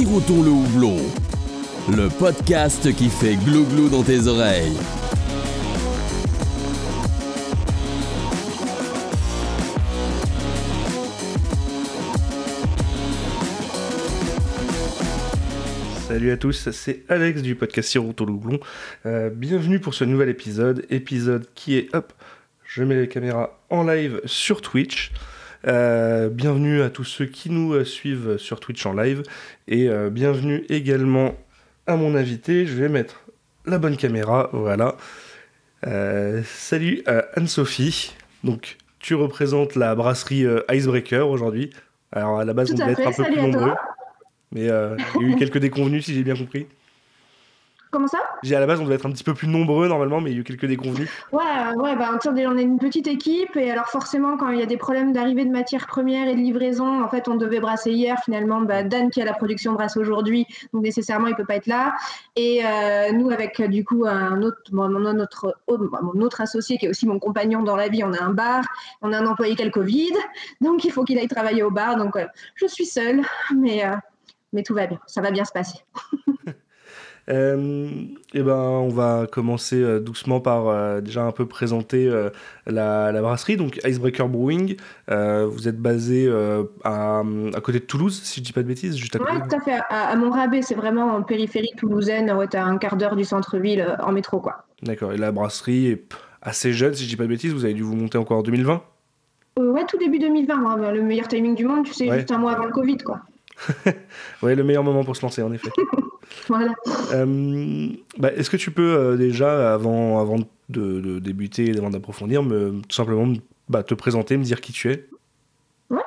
Sirotons le houblon, le podcast qui fait glou-glou dans tes oreilles. Salut à tous, c'est Alex du podcast Sirotons le houblon. Bienvenue pour ce nouvel épisode qui est, je mets la caméra en live sur Twitch. Bienvenue à tous ceux qui nous suivent sur Twitch en live et bienvenue également à mon invité. Je vais mettre la bonne caméra, voilà. Salut Anne-Sophie. Donc tu représentes la brasserie Icebreaker aujourd'hui. Alors à la base on devait être un peu plus nombreux, mais il y a eu quelques déconvenus si j'ai bien compris. Comment ça ? À la base, on devait être un petit peu plus nombreux normalement, mais il y a eu quelques déconvenus. Ouais, on est une petite équipe et alors forcément, quand il y a des problèmes d'arrivée de matières premières et de livraison, en fait, on devait brasser hier. Finalement, Dan qui a la production brasse aujourd'hui, donc nécessairement, il peut pas être là. Et nous, avec du coup mon autre associé qui est aussi mon compagnon dans la vie, on a un bar, on a un employé qui a le Covid, donc il faut qu'il aille travailler au bar. Donc je suis seule, mais tout va bien, ça va bien se passer. On va commencer doucement par déjà un peu présenter la brasserie, donc Icebreaker Brewing. Vous êtes basé à côté de Toulouse, si je dis pas de bêtises, juste à côté. Oui, tout à fait, à Montrabé, c'est vraiment en périphérie toulousaine, à un quart d'heure du centre-ville en métro, quoi. D'accord, et la brasserie est assez jeune, si je dis pas de bêtises, vous avez dû vous monter encore en 2020 ? Ouais, tout début 2020, le meilleur timing du monde, tu sais, juste un mois avant le Covid, quoi. Ouais, le meilleur moment pour se lancer, en effet. Voilà. Est-ce que tu peux déjà, avant de débuter et avant d'approfondir, tout simplement te présenter, me dire qui tu es ? Ouais.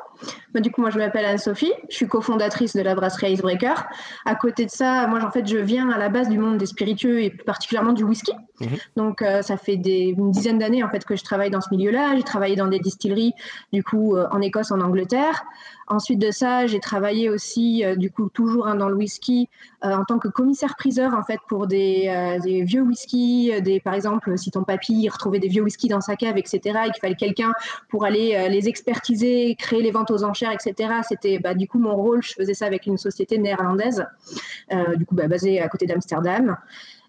Du coup, moi, je m'appelle Anne-Sophie, je suis cofondatrice de la brasserie Icebreaker. À côté de ça, moi, je viens à la base du monde des spiritueux et plus particulièrement du whisky. Mmh. Donc, ça fait une dizaine d'années en fait que je travaille dans ce milieu-là. J'ai travaillé dans des distilleries, du coup, en Écosse, en Angleterre. Ensuite de ça, j'ai travaillé aussi, du coup, toujours dans le whisky, en tant que commissaire-priseur, en fait, pour des vieux whisky. Par exemple, si ton papy retrouvait des vieux whisky dans sa cave, etc., et qu'il fallait quelqu'un pour aller les expertiser, créer les ventes aux enchères, etc. C'était, du coup, mon rôle. Je faisais ça avec une société néerlandaise, basée à côté d'Amsterdam.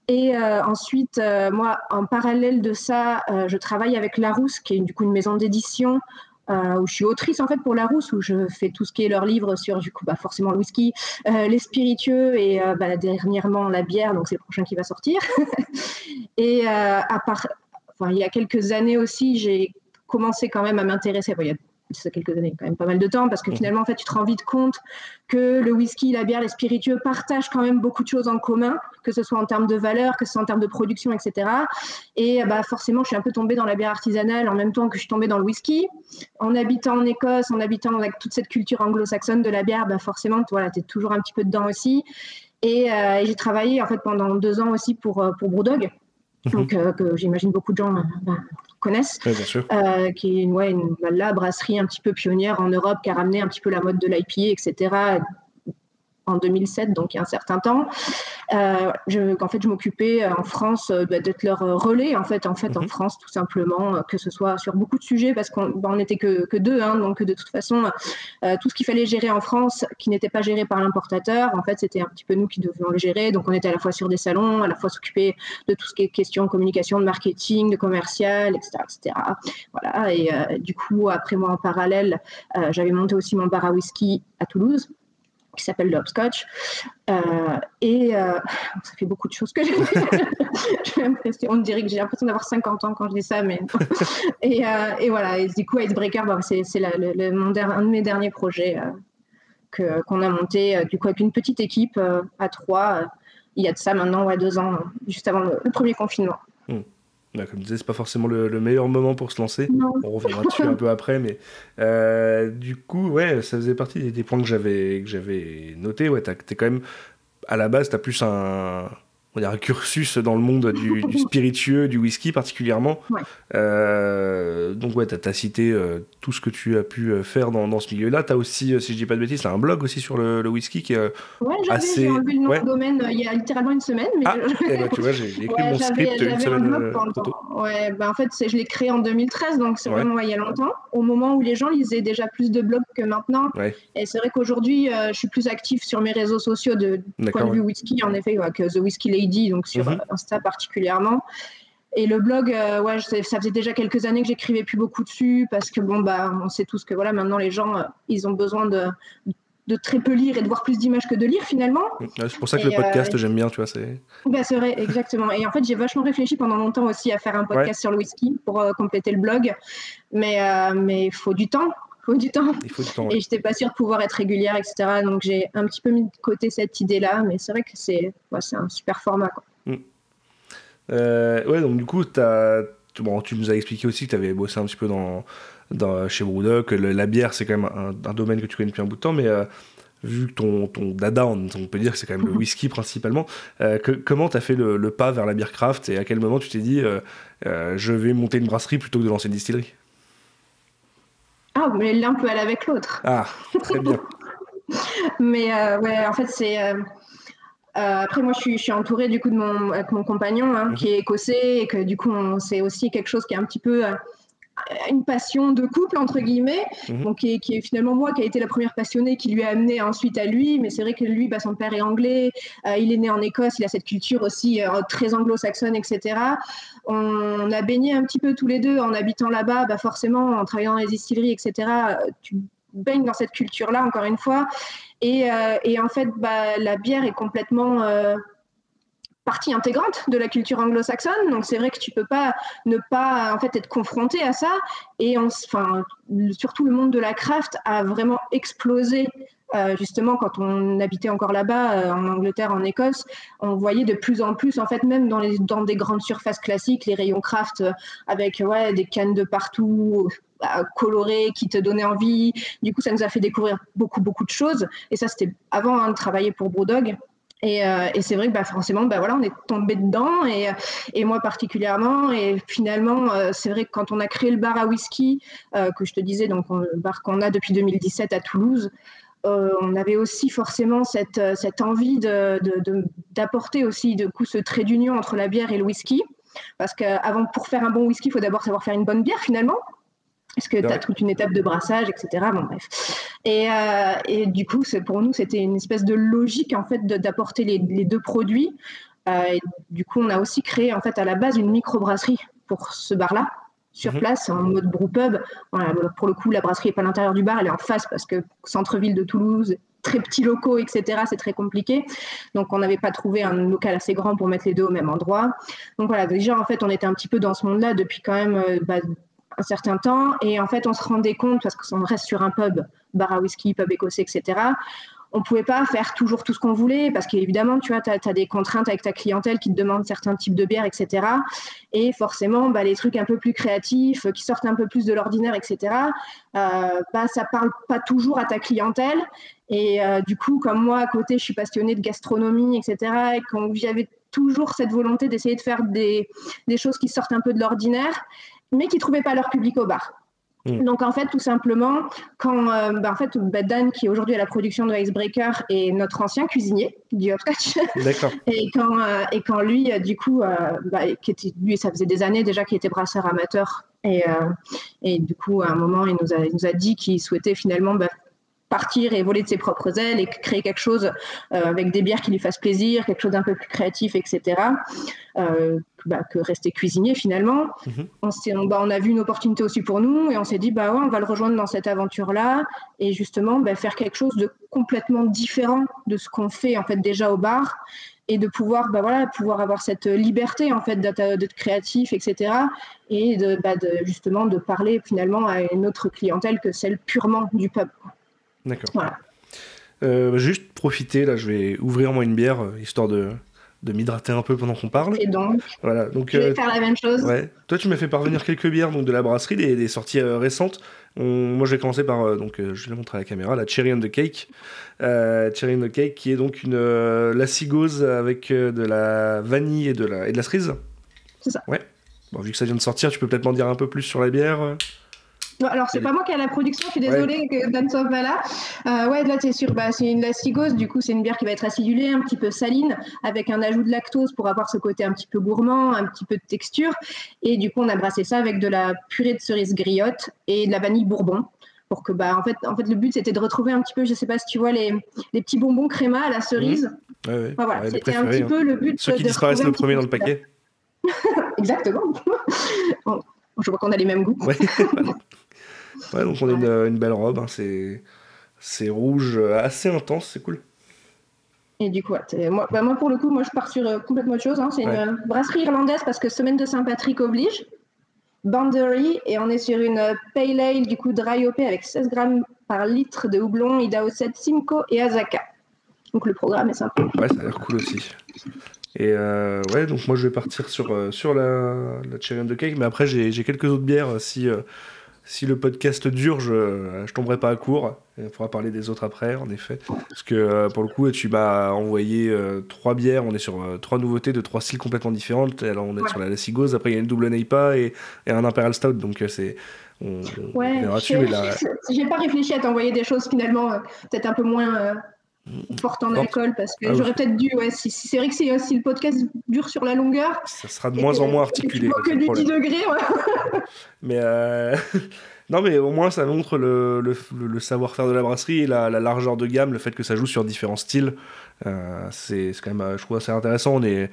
Et ensuite, moi, en parallèle de ça, je travaille avec Larousse, qui est du coup une maison d'édition, où je suis autrice en fait pour Larousse, où je fais tout ce qui est leurs livres sur du coup forcément le whisky, les spiritueux et dernièrement la bière, donc c'est le prochain qui va sortir. Et il y a quelques années aussi, j'ai commencé quand même à m'intéresser. C'est quelques années, quand même pas mal de temps, parce que finalement, en fait, tu te rends vite compte que le whisky, la bière, les spiritueux partagent quand même beaucoup de choses en commun, que ce soit en termes de valeur, que ce soit en termes de production, etc. Et forcément, je suis un peu tombée dans la bière artisanale en même temps que je suis tombée dans le whisky. En habitant en Écosse, en habitant avec toute cette culture anglo-saxonne de la bière, forcément, tu es toujours un petit peu dedans aussi. Et j'ai travaillé en fait pendant 2 ans aussi pour Brewdog. Donc, que j'imagine beaucoup de gens connaissent, bien sûr. qui est la brasserie un petit peu pionnière en Europe, qui a ramené un petit peu la mode de l'IPA, etc., en 2007, donc il y a un certain temps. Je m'occupais en France d'être leur relais, en France, tout simplement, que ce soit sur beaucoup de sujets, parce qu'on n'était que 2, donc de toute façon, tout ce qu'il fallait gérer en France, qui n'était pas géré par l'importateur, en fait, c'était un petit peu nous qui devions le gérer. Donc, on était à la fois sur des salons, à la fois s'occuper de tout ce qui est question de communication, de marketing, de commercial, etc., etc. Voilà. Et du coup, après moi, en parallèle, j'avais monté aussi mon bar à whisky à Toulouse, qui s'appelle le Hopscotch. Ça fait beaucoup de choses que j'ai fait. On dirait que j'ai l'impression d'avoir 50 ans quand je dis ça, mais et voilà. Et du coup, Icebreaker, c'est un de mes derniers projets qu'on a monté du coup avec une petite équipe à 3. Il y a de ça maintenant 2 ans, juste avant le premier confinement. Comme je disais, c'est pas forcément le meilleur moment pour se lancer. Non. On reviendra dessus un peu après, mais du coup, ça faisait partie des points que j'avais notés. Ouais, t'es quand même, à la base, t'as plus un on dirait un cursus dans le monde du spiritueux, du whisky particulièrement. Ouais. Donc ouais, t'as cité tout ce que tu as pu faire dans ce milieu-là. T'as aussi, si je dis pas de bêtises, t'as un blog aussi sur le whisky qui est j'ai enlevé le nom de domaine il y a littéralement une semaine. Mais tu vois, j'ai écrit mon script une semaine trop tôt. Ouais, en fait, je l'ai créé en 2013, donc c'est vraiment il y a longtemps, au moment où les gens lisaient déjà plus de blogs que maintenant. Ouais. Et c'est vrai qu'aujourd'hui, je suis plus active sur mes réseaux sociaux de point de vue whisky, en effet, que The Whisky Lady, donc sur Insta particulièrement. Et le blog, ça faisait déjà quelques années que j'écrivais plus beaucoup dessus, parce que on sait tous que maintenant les gens, ils ont besoin de très peu lire et de voir plus d'images que de lire finalement. C'est pour ça que le podcast, j'aime bien, tu vois. C'est vrai, exactement. Et en fait, j'ai vachement réfléchi pendant longtemps aussi à faire un podcast sur le whisky pour compléter le blog. Mais il faut du temps. Il faut du temps. Et je n'étais pas sûre de pouvoir être régulière, etc. Donc j'ai un petit peu mis de côté cette idée-là. Mais c'est vrai que c'est un super format, quoi. Donc du coup, tu nous as expliqué aussi que tu avais bossé un petit peu chez Brewdog, que la bière, c'est quand même un domaine que tu connais depuis un bout de temps, mais vu que ton dada, on peut dire que c'est quand même le whisky principalement, comment tu as fait le pas vers la bière craft et à quel moment tu t'es dit je vais monter une brasserie plutôt que de lancer une distillerie? Ah, mais l'un peut aller avec l'autre. Ah, très bien. Mais en fait, c'est... après, moi, je suis entourée du coup avec mon compagnon qui est écossais et que du coup, c'est aussi quelque chose qui est un petit peu une passion de couple entre guillemets, donc qui est finalement moi qui a été la première passionnée qui lui a amené ensuite à lui. Mais c'est vrai que lui, son père est anglais, il est né en Écosse, il a cette culture aussi très anglo-saxonne, etc. On a baigné un petit peu tous les deux en habitant là-bas, forcément en travaillant dans les distilleries, etc. Tu baignes dans cette culture-là encore une fois. Et en fait, la bière est complètement partie intégrante de la culture anglo-saxonne. Donc, c'est vrai que tu peux pas ne pas en fait être confronté à ça. Et surtout, le monde de la craft a vraiment explosé. Justement, quand on habitait encore là-bas, en Angleterre, en Écosse, on voyait de plus en plus, en fait, même dans des grandes surfaces classiques, les rayons craft avec des cannes de partout, colorées, qui te donnaient envie. Du coup, ça nous a fait découvrir beaucoup, beaucoup de choses. Et ça, c'était avant de travailler pour Brewdog. Et c'est vrai que forcément, on est tombé dedans, et moi particulièrement. Et finalement, c'est vrai que quand on a créé le bar à whisky, que je te disais, donc le bar qu'on a depuis 2017 à Toulouse, on avait aussi forcément cette envie d'apporter aussi de coup ce trait d'union entre la bière et le whisky, parce que pour faire un bon whisky, il faut d'abord savoir faire une bonne bière finalement. Parce que tu as toute une étape de brassage, etc. Bon, bref. Et du coup, pour nous, c'était une espèce de logique en fait d'apporter les deux produits. Et du coup, on a aussi créé en fait à la base une microbrasserie pour ce bar-là, sur place, en mode brewpub. Voilà, pour le coup, la brasserie n'est pas à l'intérieur du bar, elle est en face parce que centre-ville de Toulouse, très petits locaux, etc. C'est très compliqué. Donc, on n'avait pas trouvé un local assez grand pour mettre les deux au même endroit. Donc voilà, déjà en fait, on était un petit peu dans ce monde-là depuis quand même un certain temps, et en fait on se rendait compte, parce qu'on reste sur un pub, bar à whisky, pub écossais, etc., on pouvait pas faire toujours tout ce qu'on voulait, parce qu'évidemment tu as des contraintes avec ta clientèle qui te demandent certains types de bières, etc., et forcément les trucs un peu plus créatifs, qui sortent un peu plus de l'ordinaire, etc., ça parle pas toujours à ta clientèle. Et du coup, comme moi à côté je suis passionnée de gastronomie, etc., et quand j'avais toujours cette volonté d'essayer de faire des choses qui sortent un peu de l'ordinaire, mais qui ne trouvaient pas leur public au bar. Donc, en fait, tout simplement, quand Dan, qui est aujourd'hui à la production de Icebreaker, est notre ancien cuisinier du Hopscotch. D'accord. Et quand lui, du coup, lui, ça faisait des années déjà qu'il était brasseur amateur. Et du coup, à un moment, il nous a dit qu'il souhaitait finalement partir et voler de ses propres ailes et créer quelque chose avec des bières qui lui fassent plaisir, quelque chose d'un peu plus créatif, etc., que rester cuisinier finalement. On a vu une opportunité aussi pour nous, et on s'est dit on va le rejoindre dans cette aventure-là, et justement faire quelque chose de complètement différent de ce qu'on fait en fait déjà au bar, et de pouvoir avoir cette liberté en fait d'être créatif, etc., et justement de parler finalement à une autre clientèle que celle purement du pub. D'accord. Voilà. Juste profiter, là je vais ouvrir moi une bière, histoire de m'hydrater un peu pendant qu'on parle. Et donc, voilà, donc je vais faire la même chose. Ouais. Toi, tu m'as fait parvenir quelques bières donc, de la brasserie, des sorties récentes. Moi, je vais commencer par, je vais la montrer à la caméra, la Cherry on the Cake. Cherry on the Cake, qui est donc la cigose avec de la vanille et de la cerise. C'est ça. Ouais. Bon, vu que ça vient de sortir, tu peux peut-être m'en dire un peu plus sur la bière. Non, alors, c'est pas moi qui ai la production, je suis désolée que Dan soit pas là. Ouais, là, c'est sûr, c'est une lacigose, du coup, c'est une bière qui va être acidulée, un petit peu saline, avec un ajout de lactose pour avoir ce côté un petit peu gourmand, un petit peu de texture. Et du coup, on a brassé ça avec de la purée de cerise griotte et de la vanille bourbon. Pour que, en fait, le but, c'était de retrouver un petit peu, je sais pas si tu vois, les petits bonbons créma à la cerise. Ouais. Voilà, ouais, c'était un petit peu le but. Ceux qui disparaissent le premier dans le paquet. Exactement. Bon, je vois qu'on a les mêmes goûts. Ouais, donc on a une belle robe, hein, c'est rouge assez intense, c'est cool. Et du coup, moi pour le coup, je pars sur complètement autre chose. Hein. C'est une brasserie irlandaise parce que semaine de Saint-Patrick oblige. Boundary, et on est sur une Pale Ale du coup dry hopée avec 16 grammes par litre de houblon, Idaho 7, Simcoe et Azacca. Donc le programme est sympa. Ouais, ça a l'air cool aussi. Et donc moi je vais partir sur la Cherry on the Cake, mais après j'ai quelques autres bières si le podcast dure, je tomberai pas à court. On pourra parler des autres après, en effet. Parce que pour le coup, tu m'as envoyé 3 bières. On est sur 3 nouveautés de 3 styles complètement différents. Alors, on est sur la Lacigose. Après, il y a une double NEIPA et un Imperial Stout. Donc, on verra dessus. J'ai pas réfléchi à t'envoyer des choses finalement peut-être un peu moins fortes en alcool. Parce que j'aurais peut-être dû. Ouais, c'est vrai que si le podcast dure sur la longueur. Ça sera de moins en moins articulé. Que du 10 degrés. Ouais. Mais non, mais au moins ça montre le savoir-faire de la brasserie et la largeur de gamme, le fait que ça joue sur différents styles. C'est quand même, je trouve assez intéressant. On est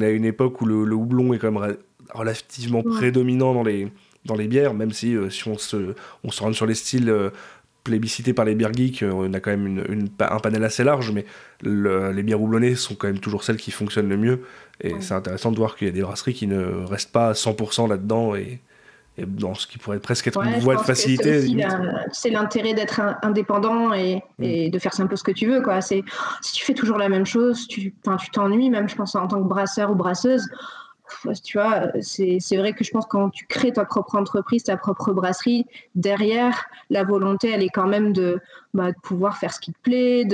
à une époque où le houblon est quand même relativement prédominant dans les bières, même si on se rend sur les styles plébiscités par les bières geeks, on a quand même un panel assez large, mais les bières houblonnées sont quand même toujours celles qui fonctionnent le mieux. Et c'est intéressant de voir qu'il y a des brasseries qui ne restent pas à 100% là-dedans et dans ce qui pourrait presque être une voie de facilité. C'est l'intérêt d'être indépendant et de faire un peu ce que tu veux. Quoi. Si tu fais toujours la même chose, tu t'ennuies, même je pense en tant que brasseur ou brasseuse. Tu vois, c'est vrai que je pense que quand tu crées ta propre entreprise, ta propre brasserie, derrière, la volonté, elle est quand même de pouvoir faire ce qui te plaît,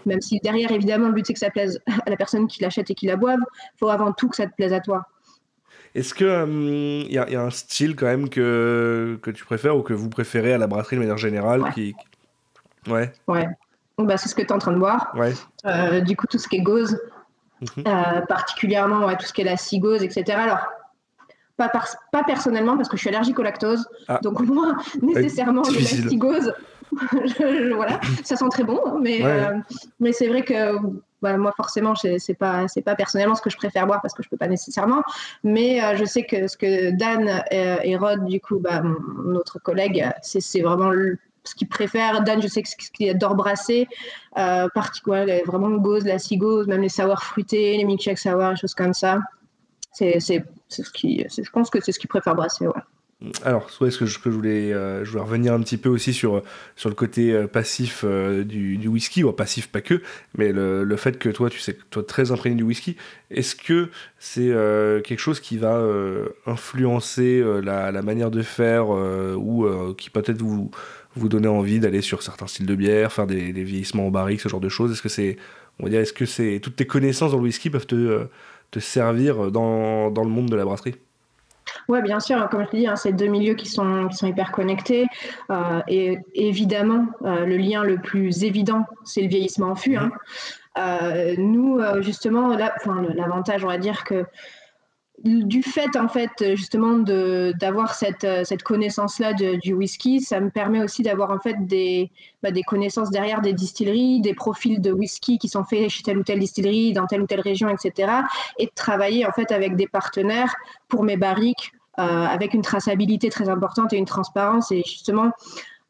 même si derrière, évidemment, le but c'est que ça plaise à la personne qui l'achète et qui la boive, il faut avant tout que ça te plaise à toi. Est-ce que y a un style quand même que tu préfères ou que vous préférez à la brasserie de manière générale Ouais. C'est ce que tu es en train de boire. Ouais. Du coup, tout ce qui est gauze, particulièrement tout ce qui est la cigose, etc. Alors, pas personnellement parce que je suis allergique au lactose, donc moi, nécessairement, la cigose, voilà, ça sent très bon, mais c'est vrai que moi forcément c'est pas personnellement ce que je préfère boire parce que je peux pas nécessairement, mais je sais que ce que Dan et Rod, du coup mon autre collègue, c'est vraiment ce qu'il préfère. Dan, je sais que ce qu'il adore brasser, vraiment le gauze, la cigose, même les sours fruités, les milkshakes sour, des choses comme ça. Je pense que c'est ce qu'il préfère brasser. Alors, est-ce que je voulais revenir un petit peu aussi sur le côté passif du whisky, ou passif pas que, mais le fait que toi, tu sais que toi très imprégné du whisky, est-ce que c'est quelque chose qui va influencer la manière de faire ou qui peut-être vous donner envie d'aller sur certains styles de bière, faire des vieillissements en barrique, ce genre de choses? Est-ce que toutes tes connaissances dans le whisky peuvent te servir dans le monde de la brasserie? Oui, bien sûr, comme je te dis, c'est 2 milieux qui sont hyper connectés. Et évidemment, le lien le plus évident, c'est le vieillissement en fût. Nous, justement, l'avantage, on va dire que du fait, en fait, justement, d'avoir cette connaissance-là du whisky, ça me permet aussi d'avoir en fait des connaissances derrière des distilleries, des profils de whisky qui sont faits chez telle ou telle distillerie, dans telle ou telle région, etc. Et de travailler en fait avec des partenaires pour mes barriques, avec une traçabilité très importante et une transparence. Et justement,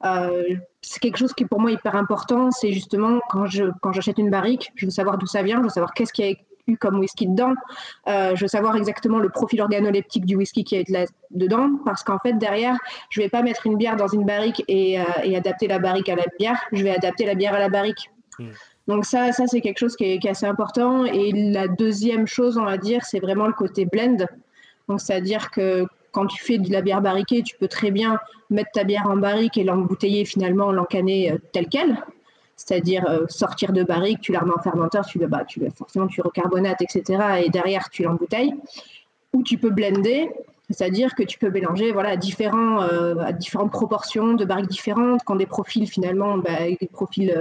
c'est quelque chose qui est pour moi hyper important. C'est justement quand j'achète une barrique, je veux savoir d'où ça vient, je veux savoir qu'est-ce qui a eu comme whisky dedans, je veux savoir exactement le profil organoleptique du whisky qui est dedans, parce qu'en fait derrière je vais pas mettre une bière dans une barrique et adapter la barrique à la bière, je vais adapter la bière à la barrique. Donc ça c'est quelque chose qui est assez important. Et la deuxième chose, on va dire, c'est vraiment le côté blend. Donc c'est-à-dire que quand tu fais de la bière barriquée, tu peux très bien mettre ta bière en barrique et l'embouteiller finalement, l'encanner telle quelle. C'est-à-dire sortir de barrique, tu la remets en fermenteur, forcément tu recarbonates, etc. Et derrière, tu l'embouteilles. Ou tu peux blender, c'est-à-dire que tu peux mélanger à différentes proportions de barriques différentes, qui ont des profils finalement, des profils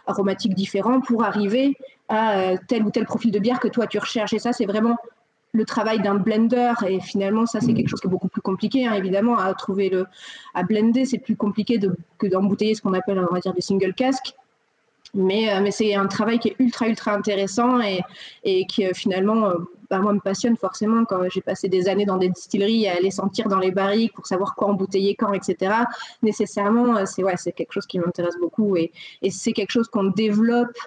aromatiques différents pour arriver à tel ou tel profil de bière que toi tu recherches. Et ça, c'est vraiment le travail d'un blender. Et finalement, ça, c'est quelque chose qui est beaucoup plus compliqué, hein, évidemment, à blender. C'est plus compliqué que d'embouteiller ce qu'on appelle, on va dire, des single casks. Mais c'est un travail qui est ultra intéressant et qui finalement moi me passionne forcément. Quand j'ai passé des années dans des distilleries à aller sentir dans les barriques pour savoir quoi embouteiller quand, etc. Nécessairement c'est quelque chose qui m'intéresse beaucoup et c'est quelque chose qu'on développe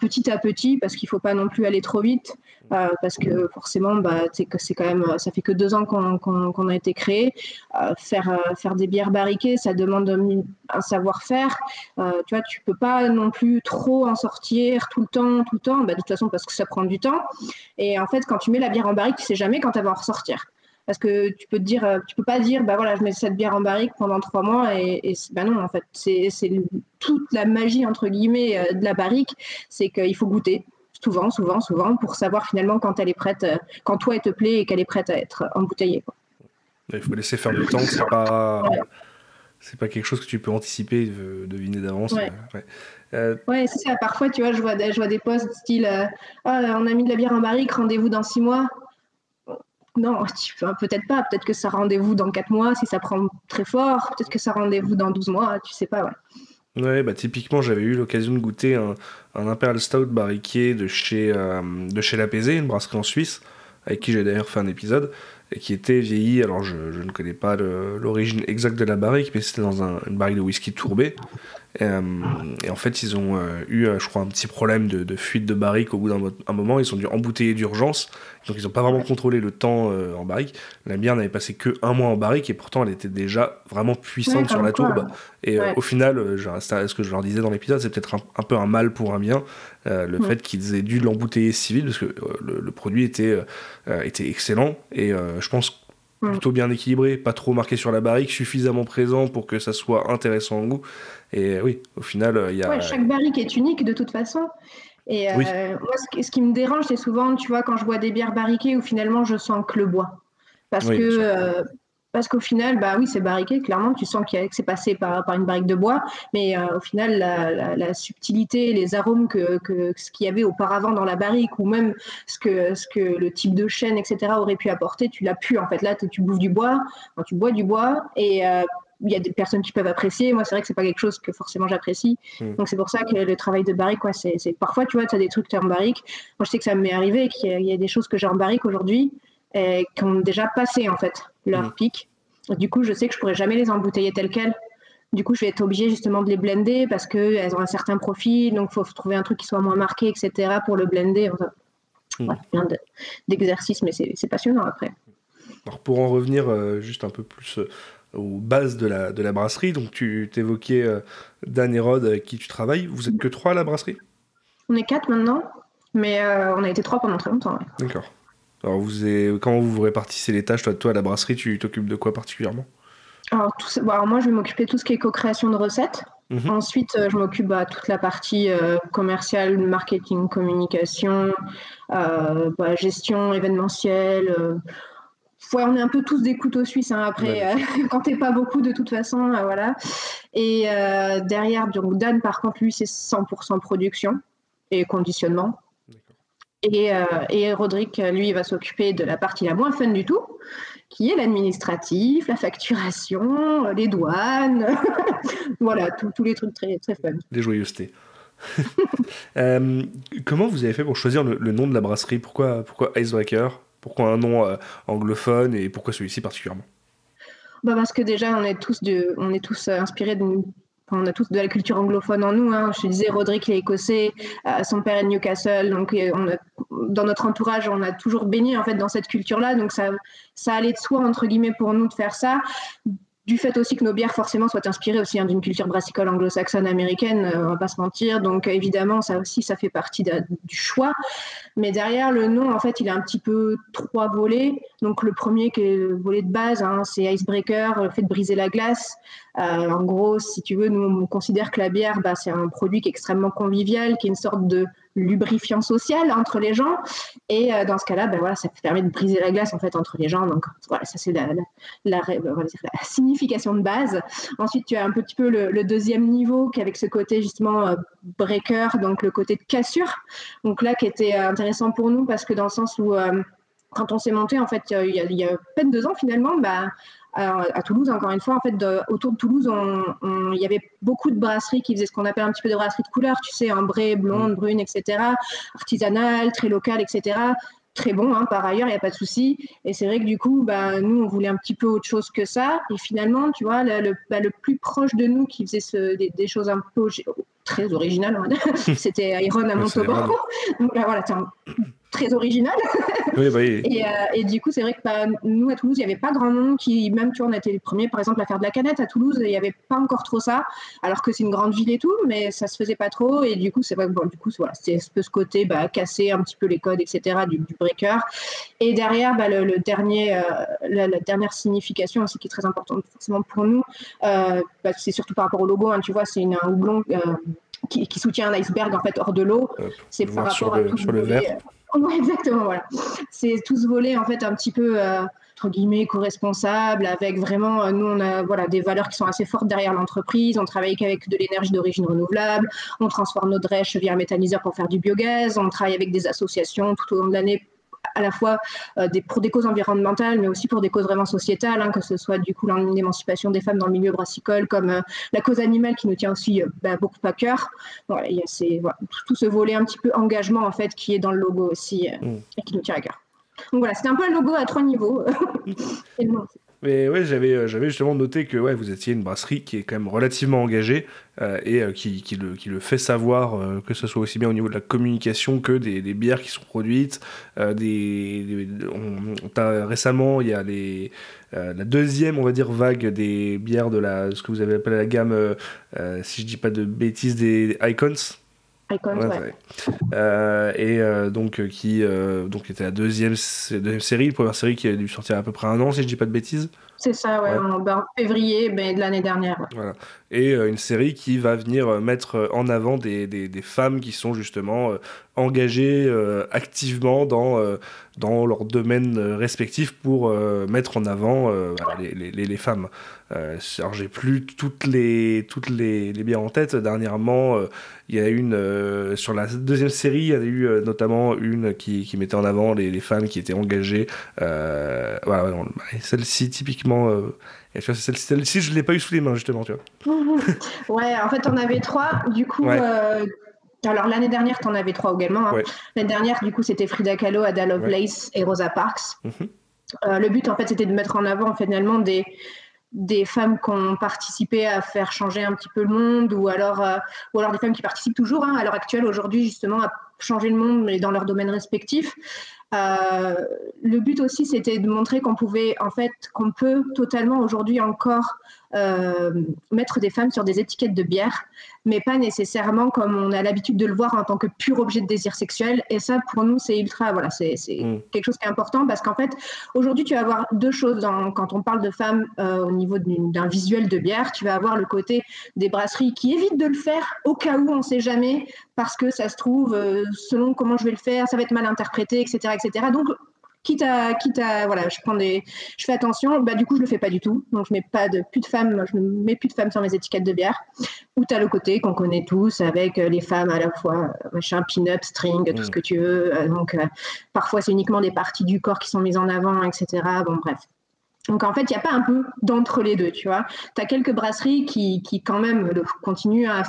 petit à petit, parce qu'il ne faut pas non plus aller trop vite, parce que forcément c'est quand même, ça fait que 2 ans qu'on a été créé. Faire des bières barriquées, ça demande un savoir-faire. Tu vois, tu peux pas non plus trop en sortir tout le temps, de toute façon, parce que ça prend du temps. Et en fait, quand tu mets la bière en barrique, tu sais jamais quand elle va en ressortir. Parce que tu peux pas dire, je mets cette bière en barrique pendant 3 mois et non, en fait, c'est toute la magie, entre guillemets, de la barrique, c'est qu'il faut goûter souvent, pour savoir finalement quand elle est prête, quand toi elle te plaît et qu'elle est prête à être embouteillée, quoi. Il faut laisser faire le temps, c'est pas quelque chose que tu peux anticiper, deviner d'avance. Ouais, c'est ça. Parfois, tu vois, je vois des posts style on a mis de la bière en barrique, rendez-vous dans 6 mois. Non, peut-être pas. Peut-être que ça rendez-vous dans 4 mois si ça prend très fort. Peut-être que ça rendez-vous dans 12 mois, tu sais pas. Ouais, typiquement, j'avais eu l'occasion de goûter un Imperial Stout barriqué de chez l'Apaisé, une brasserie en Suisse, avec qui j'ai d'ailleurs fait un épisode, et qui était vieilli. Alors, je ne connais pas l'origine exacte de la barrique, mais c'était dans une barrique de whisky tourbé. Et en fait, ils ont eu, je crois, un petit problème de fuite de barrique au bout d'un moment. Ils ont dû embouteiller d'urgence. Donc, ils n'ont pas vraiment contrôlé le temps en barrique. La bière n'avait passé que 1 mois en barrique et pourtant, elle était déjà vraiment puissante sur la tourbe. Et au final, ce que je leur disais dans l'épisode, c'est peut-être un peu un mal pour un bien. Le fait qu'ils aient dû l'embouteiller si vite, parce que le produit était excellent. Et je pense plutôt bien équilibré, pas trop marqué sur la barrique, suffisamment présent pour que ça soit intéressant en goût. Et oui, au final, il y a... chaque barrique est unique de toute façon. Et moi, ce qui me dérange, c'est souvent, tu vois, quand je bois des bières barriquées où finalement je sens que le bois. Parce qu'au final, c'est barriqué, clairement, tu sens que c'est passé par une barrique de bois, mais au final, la subtilité, les arômes ce qu'il y avait auparavant dans la barrique, ou même ce que le type de chêne, etc., aurait pu apporter, tu l'as pu, en fait. Là, tu bouffes du bois, tu bois du bois, et il y a des personnes qui peuvent apprécier. Moi, c'est vrai que c'est pas quelque chose que forcément j'apprécie. Donc, c'est pour ça que le travail de barrique, c'est parfois, tu vois, tu as des trucs que tu as en barrique. Moi, je sais que ça m'est arrivé, qu'il y a des choses que j'ai en barrique aujourd'hui, qui ont déjà passé en fait leur pic. Du coup, je sais que je pourrais jamais les embouteiller telles quelles. Du coup, je vais être obligée justement de les blender parce qu'elles ont un certain profil, donc il faut trouver un truc qui soit moins marqué, etc. pour le blender. Plein d'exercices, mais c'est passionnant après. Alors pour en revenir juste un peu plus aux bases de la brasserie, donc tu t'évoquais Dan et Rod avec qui tu travailles. Vous êtes que 3 à la brasserie ? On est 4 maintenant, mais on a été 3 pendant très longtemps. Ouais. D'accord. Alors, comment vous répartissez les tâches, toi à la brasserie, tu t'occupes de quoi particulièrement ? Alors, moi, je vais m'occuper de tout ce qui est co-création de recettes. Ensuite, je m'occupe de toute la partie commerciale, marketing, communication, gestion événementielle. On est un peu tous des couteaux suisses, hein, après, quand t'es pas beaucoup, de toute façon, voilà. Et derrière, donc Dan, par contre, lui, c'est 100% production et conditionnement. Et Rodrigue, lui, il va s'occuper de la partie la moins fun du tout, qui est l'administratif, la facturation, les douanes, voilà, tous les trucs très, très fun. Les joyeusetés. Comment vous avez fait pour choisir le nom de la brasserie ? Pourquoi Icebreaker ? Pourquoi un nom anglophone et pourquoi celui-ci particulièrement ? Parce que déjà, on est tous inspirés on a tous de la culture anglophone en nous. Hein. Je te disais, Rodrigue, il est écossais, son père est de Newcastle. Donc, dans notre entourage, on a toujours baigné en fait, dans cette culture-là. Donc, ça allait de soi, entre guillemets, pour nous de faire ça. du fait aussi que nos bières forcément soient inspirées aussi d'une culture brassicole anglo-saxonne américaine, on va pas se mentir, donc évidemment ça aussi ça fait partie du choix, mais derrière le nom en fait il a un petit peu 3 volets, donc le premier qui est le volet de base, c'est Icebreaker, le fait de briser la glace. En gros, si tu veux, nous on considère que la bière c'est un produit qui est extrêmement convivial, qui est une sorte de lubrifiant social entre les gens, et dans ce cas-là voilà, ça permet de briser la glace en fait entre les gens, donc voilà, ça c'est la signification de base. Ensuite tu as un petit peu le deuxième niveau qui est avec ce côté justement breaker, donc le côté de cassure, donc là qui était intéressant pour nous parce que dans le sens où quand on s'est monté en fait il y a à peine 2 ans finalement, à Toulouse, encore une fois, en fait, autour de Toulouse, il y avait beaucoup de brasseries qui faisaient ce qu'on appelle un petit peu de brasseries de couleur, tu sais, ambrée, blonde, brune, etc., artisanale, très locale, etc., très bon, par ailleurs, il n'y a pas de souci. Et c'est vrai que du coup, nous, on voulait un petit peu autre chose que ça. Et finalement, tu vois, le plus proche de nous qui faisait des choses un peu très originales, on va dire, c'était Iron à Montauban. Donc là, voilà, très original. Oui, oui. Et du coup, c'est vrai que nous, à Toulouse, il n'y avait pas grand monde qui, même, tu vois, on était les premiers, par exemple, à faire de la canette à Toulouse, il n'y avait pas encore trop ça, alors que c'est une grande ville et tout, mais ça se faisait pas trop. Et du coup, c'est vrai que, du coup, voilà, c'était ce côté casser un petit peu les codes, etc., du breaker. Et derrière, la dernière signification aussi qui est très importante forcément pour nous, c'est surtout par rapport au logo, tu vois, c'est un houblon qui soutient un iceberg en fait hors de l'eau. C'est par rapport à tout sur le verre. Ouais, exactement, voilà. C'est tout ce volet en fait un petit peu entre guillemets co-responsable, avec vraiment nous on a des valeurs qui sont assez fortes derrière l'entreprise. On travaille avec de l'énergie d'origine renouvelable, on transforme nos drèches via un méthaniseur pour faire du biogaz, on travaille avec des associations tout au long de l'année, à la fois pour des causes environnementales, mais aussi pour des causes vraiment sociétales, que ce soit du coup l'émancipation des femmes dans le milieu brassicole, comme la cause animale qui nous tient aussi beaucoup à cœur. Voilà, il y a tout ce volet un petit peu engagement en fait qui est dans le logo aussi et qui nous tient à cœur. Donc voilà, c'était un peu un logo à 3 niveaux. Et le nom aussi. Mais ouais, j'avais justement noté que vous étiez une brasserie qui est quand même relativement engagée et qui le fait savoir, que ce soit aussi bien au niveau de la communication que des bières qui sont produites. Récemment, il y a la deuxième, on va dire, vague des bières de ce que vous avez appelé la gamme, si je dis pas de bêtises, des Icons. Qui était la deuxième série, la première série qui a dû sortir à peu près 1 an, si je dis pas de bêtises. C'est ça, en février de l'année dernière. Ouais. Voilà. Et une série qui va venir mettre en avant des femmes qui sont justement engagées activement dans leur domaine respectif pour mettre en avant les femmes. Alors j'ai plus toutes les bières en tête. Dernièrement, il y a une sur la deuxième série, il y a eu notamment une qui mettait en avant les femmes qui étaient engagées. Celle-ci typiquement. Celle-ci, je ne l'ai pas eu sous les mains, justement, tu vois. Ouais, en fait, on avait 3. Du coup, alors l'année dernière, tu en avais 3 également. Ouais. L'année dernière, du coup, c'était Frida Kahlo, Ada Lovelace et Rosa Parks. Le but, en fait, c'était de mettre en avant, finalement, des femmes qui ont participé à faire changer un petit peu le monde, ou alors des femmes qui participent toujours, à l'heure actuelle, aujourd'hui, justement, à changer le monde, mais dans leur domaine respectif. Le but aussi, c'était de montrer qu'on peut totalement aujourd'hui encore mettre des femmes sur des étiquettes de bière, mais pas nécessairement comme on a l'habitude de le voir en tant que pur objet de désir sexuel. Et ça, pour nous, c'est quelque chose qui est important, parce qu'en fait, aujourd'hui, tu vas avoir 2 choses quand on parle de femmes au niveau d'un visuel de bière. Tu vas avoir le côté des brasseries qui évitent de le faire au cas où, on ne sait jamais, parce que ça se trouve, selon comment je vais le faire, ça va être mal interprété, etc. etc. Donc, quitte à je fais attention, du coup je le fais pas du tout, donc je mets plus de femmes sur mes étiquettes de bière. Ou tu as le côté qu'on connaît tous avec les femmes à la fois pin-up, string, tout ce que tu veux, donc parfois c'est uniquement des parties du corps qui sont mises en avant, etc. Bon bref. Donc en fait, il n'y a pas un peu d'entre les deux, tu vois. Tu as quelques brasseries qui quand même continuent à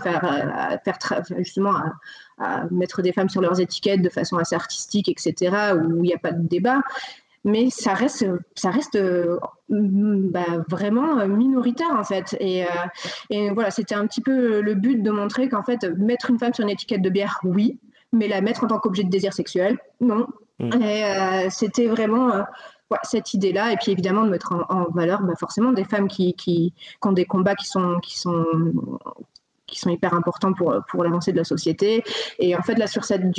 mettre des femmes sur leurs étiquettes de façon assez artistique, etc., où il n'y a pas de débat. Mais ça reste vraiment minoritaire, en fait. Et voilà, c'était un petit peu le but de montrer qu'en fait, mettre une femme sur une étiquette de bière, oui, mais la mettre en tant qu'objet de désir sexuel, non. Et c'était vraiment... cette idée-là, et puis évidemment de mettre en valeur forcément des femmes qui ont des combats qui sont hyper importants pour l'avancée de la société. Et en fait, là, sur cette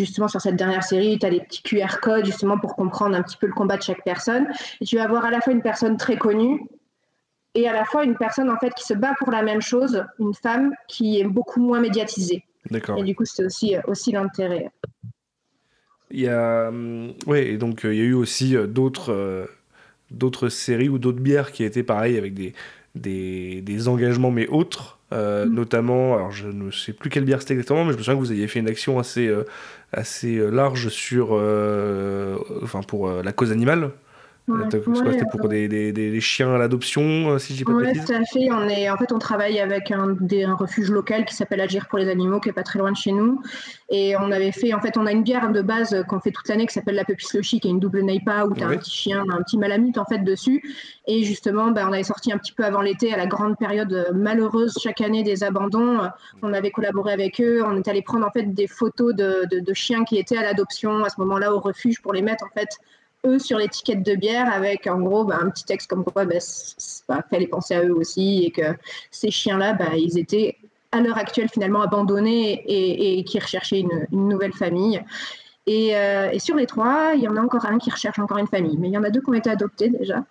dernière série, tu as les petits QR codes justement pour comprendre un petit peu le combat de chaque personne. Et tu vas voir à la fois une personne très connue et à la fois une personne en fait qui se bat pour la même chose, une femme qui est beaucoup moins médiatisée. D'accord. Et du coup, c'est aussi l'intérêt. Il y a, et donc il y a eu aussi d'autres séries ou d'autres bières qui étaient pareilles avec des engagements mais autres, notamment, alors je ne sais plus quelle bière c'était exactement, mais je me souviens que vous aviez fait une action assez large pour la cause animale. C'était pour des chiens à l'adoption, si je dis pas de bêtises. Tout à fait. On travaille avec un refuge local qui s'appelle Agir pour les animaux, qui est pas très loin de chez nous. Et on a une bière de base qu'on fait toute l'année qui s'appelle la Puppy Slushy, qui est une double NEIPA où tu as un petit chien, un petit malamute en fait dessus. Et justement, on avait sorti un petit peu avant l'été, à la grande période malheureuse chaque année des abandons. On avait collaboré avec eux. On est allé prendre en fait des photos de chiens qui étaient à l'adoption à ce moment-là au refuge pour les mettre en fait eux sur l'étiquette de bière avec en gros un petit texte comme quoi fallait penser à eux aussi et que ces chiens-là ils étaient à l'heure actuelle finalement abandonnés et qui recherchaient une nouvelle famille. Et sur les 3, il y en a encore un qui recherche encore une famille, mais il y en a 2 qui ont été adoptés déjà.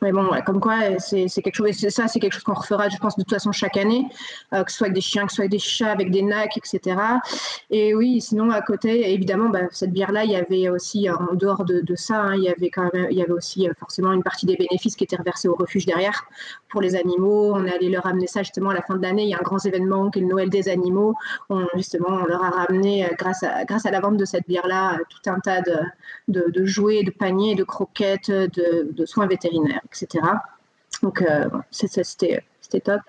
Mais bon, comme quoi, c'est quelque chose. C'est quelque chose qu'on refera, je pense, de toute façon chaque année, que ce soit avec des chiens, que ce soit avec des chats, avec des nacs, etc. Et oui, sinon à côté, évidemment, cette bière-là, il y avait aussi en dehors de ça, il y avait aussi forcément une partie des bénéfices qui étaient reversés au refuge derrière pour les animaux. On est allé leur amener ça justement à la fin de l'année. Il y a un grand événement qui est le Noël des animaux. On leur a ramené, grâce à la vente de cette bière-là, tout un tas de jouets, de paniers, de croquettes, de soins vétérinaires, etc. Donc c'était top.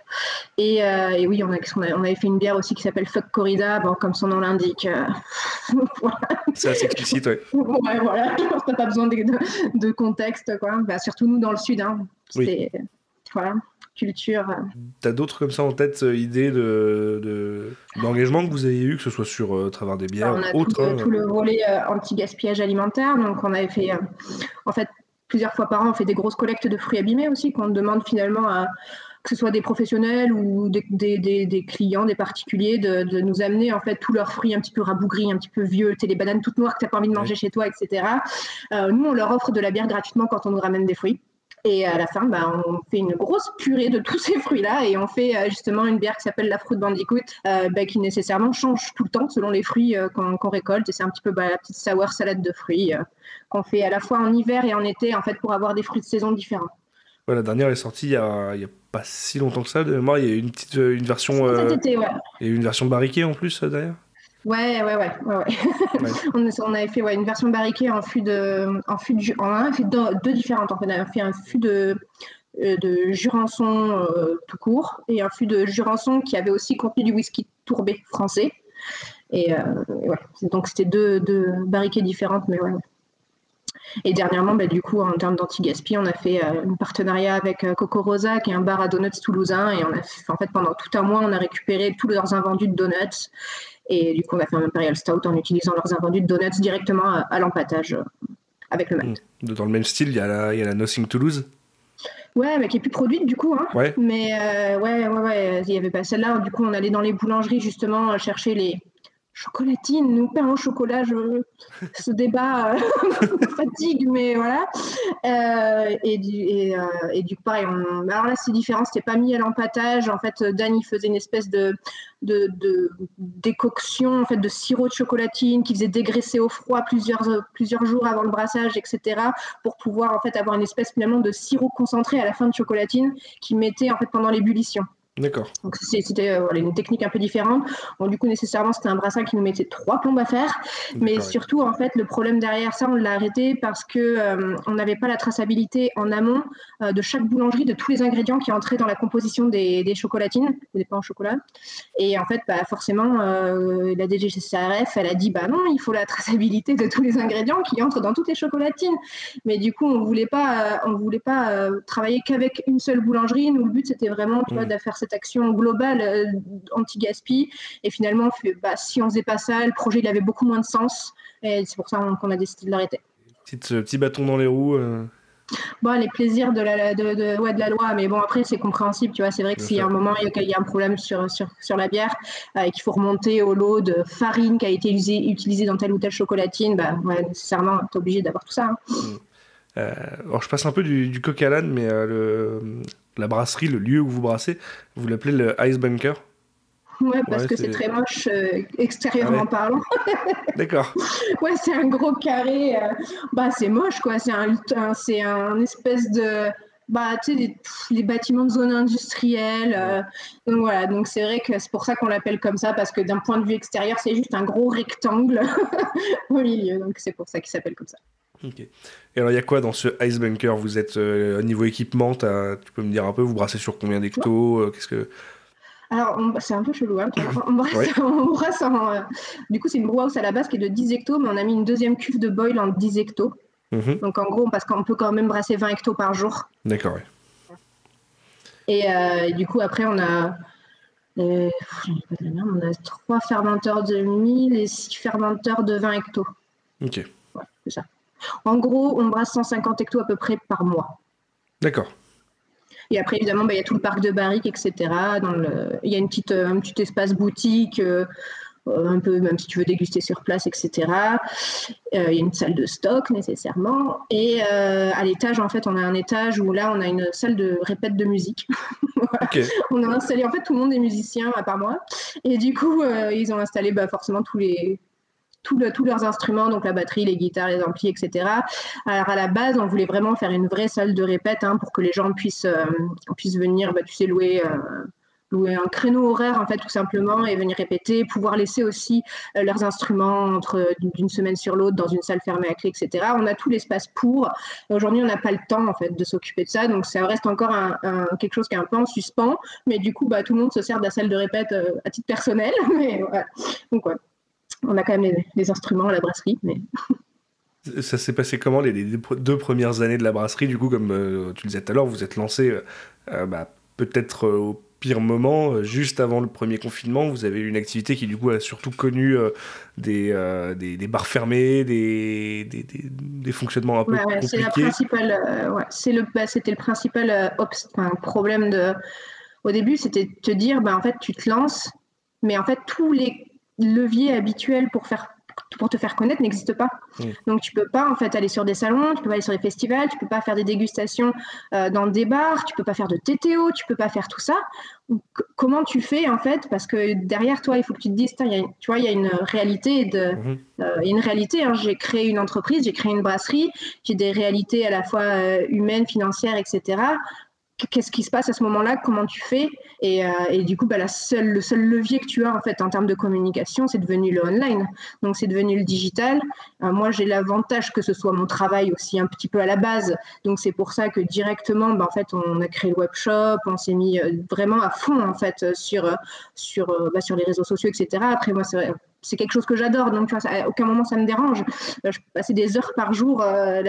Et oui, on avait fait une bière aussi qui s'appelle Fuck Corrida, comme son nom l'indique. Voilà. C'est assez explicite, ouais. Ouais, voilà, je pense que t'as pas besoin de contexte, quoi. Surtout nous dans le sud, hein. Oui. Voilà, culture. T'as d'autres comme ça en tête, idées d'engagement que vous avez eu, que ce soit sur travers des bières ou autres. Tout le volet anti-gaspillage alimentaire. Donc on avait fait, en fait, plusieurs fois par an, on fait des grosses collectes de fruits abîmés aussi, qu'on demande finalement que ce soit des professionnels ou des clients, des particuliers, de nous amener en fait tous leurs fruits un petit peu rabougris, un petit peu vieux, les bananes toutes noires que tu n'as pas envie de manger chez toi, etc. Nous, on leur offre de la bière gratuitement quand on nous ramène des fruits. Et à la fin, on fait une grosse purée de tous ces fruits-là et on fait justement une bière qui s'appelle la Fruit Bandicoot, qui nécessairement change tout le temps selon les fruits qu'on récolte. Et c'est un petit peu la petite sour salade de fruits qu'on fait à la fois en hiver et en été en fait pour avoir des fruits de saison différents. Ouais, la dernière est sortie il y a pas si longtemps que ça. De mémoire, il y a une version. Cet été, ouais. Il y a une version barriquée en plus derrière. Ouais. On avait fait une version barriquée en fût de on a fait deux différentes. En fait, on a fait un fût de Jurançon tout court et un fût de Jurançon qui avait aussi contenu du whisky tourbé français. Et donc c'était deux barriquées différentes, mais ouais. Et dernièrement, du coup, en termes d'anti-gaspi, on a fait un partenariat avec Coco Rosa, qui est un bar à donuts toulousain. Et on a fait, en fait, pendant tout un mois, on a récupéré tous leurs invendus de donuts. Et du coup, on a fait un Imperial Stout en utilisant leurs invendus de donuts directement à l'empâtage avec le malt. Dans le même style, il y a la Nothing Toulouse. Ouais, mais qui est plus produite du coup. Hein. Ouais. Mais il y avait pas celle-là. Du coup, on allait dans les boulangeries justement chercher les chocolatines, nous pain au chocolat, ce débat me fatigue, mais voilà. Et du coup, pareil, alors là, c'est différent, c'était pas mis à l'empâtage. En fait, Dan, il faisait une espèce de décoction en fait, de sirop de chocolatine qui faisait dégraisser au froid plusieurs jours avant le brassage, etc. pour pouvoir en fait, avoir une espèce finalement de sirop concentré à la fin de chocolatine qu'il mettait en fait, pendant l'ébullition. D'accord. Donc c'était une technique un peu différente. Bon, du coup, nécessairement, c'était un brassage qui nous mettait 3 plombes à faire. Mais surtout, en fait, le problème derrière ça, on l'a arrêté parce que on n'avait pas la traçabilité en amont de chaque boulangerie de tous les ingrédients qui entraient dans la composition des chocolatines, des pains au chocolat. Et en fait, forcément, la DGCCRF, elle a dit, non, il faut la traçabilité de tous les ingrédients qui entrent dans toutes les chocolatines. Mais du coup, on voulait pas travailler qu'avec une seule boulangerie. Nous, le but, c'était vraiment, tu vois, de faire cette action globale anti-gaspi et finalement si on faisait pas ça, le projet il avait beaucoup moins de sens et c'est pour ça qu'on a décidé de l'arrêter. Petit bâton dans les roues. Bon, les plaisirs de la loi, mais bon, après, c'est compréhensible, tu vois. C'est vrai que s'il y a un moment, il y a un problème sur la bière et qu'il faut remonter au lot de farine qui a été utilisée dans telle ou telle chocolatine, bah, ouais, nécessairement, tu es obligé d'avoir tout ça. Alors, je passe un peu du coq à l'âne, mais la brasserie, le lieu où vous brassez, vous l'appelez le Ice Bunker. Ouais, parce que c'est très moche extérieurement parlant. D'accord. Ouais, c'est un gros carré. Bah, c'est moche, quoi. C'est un espèce de. Bah, tu sais, les bâtiments de zone industrielle. Donc voilà, donc c'est vrai que c'est pour ça qu'on l'appelle comme ça, parce que d'un point de vue extérieur, c'est juste un gros rectangle au milieu. Donc c'est pour ça qu'il s'appelle comme ça. Ok. Et alors, il y a quoi dans ce Ice Bunker? Vous êtes au niveau équipement, tu peux me dire un peu, vous brassez sur combien d'hectos? Qu'est-ce que... Alors, c'est un peu chelou. Hein. On brasse du coup, c'est une brewhouse à la base qui est de 10 hectos, mais on a mis une deuxième cuve de boil en 10 hectos. Donc, en gros, parce qu'on peut quand même brasser 20 hectos par jour. D'accord, oui. Et du coup, après, on a 3 fermenteurs de 1000 et 6 fermenteurs de 20 hectos. Ok. Ouais, c'est ça. En gros, on brasse 150 hectos à peu près par mois. D'accord. Et après, évidemment, il y a tout le parc de barriques, etc. Il y a un petit espace boutique, un peu, même si tu veux déguster sur place, etc. Il y a une salle de stock, nécessairement. Et à l'étage, en fait, on a un étage où là, on a une salle de répète de musique. Voilà. Okay. On a installé, en fait, tout le monde est musicien, à part moi. Et du coup, ils ont installé forcément tous leurs instruments, donc la batterie, les guitares, les amplis, etc. Alors à la base, on voulait vraiment faire une vraie salle de répète pour que les gens puissent venir, tu sais, louer un créneau horaire en fait tout simplement et venir répéter, pouvoir laisser aussi leurs instruments d'une semaine sur l'autre dans une salle fermée à clé, etc. On a tout l'espace pour. Aujourd'hui, on n'a pas le temps en fait de s'occuper de ça, donc ça reste encore quelque chose qui est un peu en suspens. Mais du coup, tout le monde se sert de la salle de répète à titre personnel. Mais voilà. Donc ouais. On a quand même les instruments à la brasserie. Mais... Ça s'est passé comment les 2 premières années de la brasserie? Du coup, comme tu le disais tout à l'heure, vous êtes lancé peut-être au pire moment, juste avant le premier confinement. Vous avez eu une activité qui, du coup, a surtout connu des bars fermés, des fonctionnements un peu compliqués. C'est la principale, c'était le principal problème au début, c'était de te dire, en fait, tu te lances, mais en fait, tous les levier habituel pour te faire connaître n'existe pas. Donc tu peux pas en fait aller sur des salons, tu peux pas aller sur des festivals, tu peux pas faire des dégustations dans des bars, tu peux pas faire de TTO, tu peux pas faire tout ça. Comment tu fais en fait? Parce que derrière toi, il faut que tu te dises, il y a une réalité une réalité. J'ai créé une entreprise, j'ai créé une brasserie, j'ai des réalités à la fois humaines, financières, etc. Qu'est-ce qui se passe à ce moment-là? Comment tu fais? Et du coup, le seul levier que tu as en fait en termes de communication, c'est devenu le online. Donc, c'est devenu le digital. Moi, j'ai l'avantage que ce soit mon travail aussi un petit peu à la base. Donc, c'est pour ça que directement, en fait, on a créé le webshop, on s'est mis vraiment à fond en fait sur les réseaux sociaux, etc. Après, moi, c'est quelque chose que j'adore, donc tu vois, à aucun moment ça me dérange. Je peux passer des heures par jour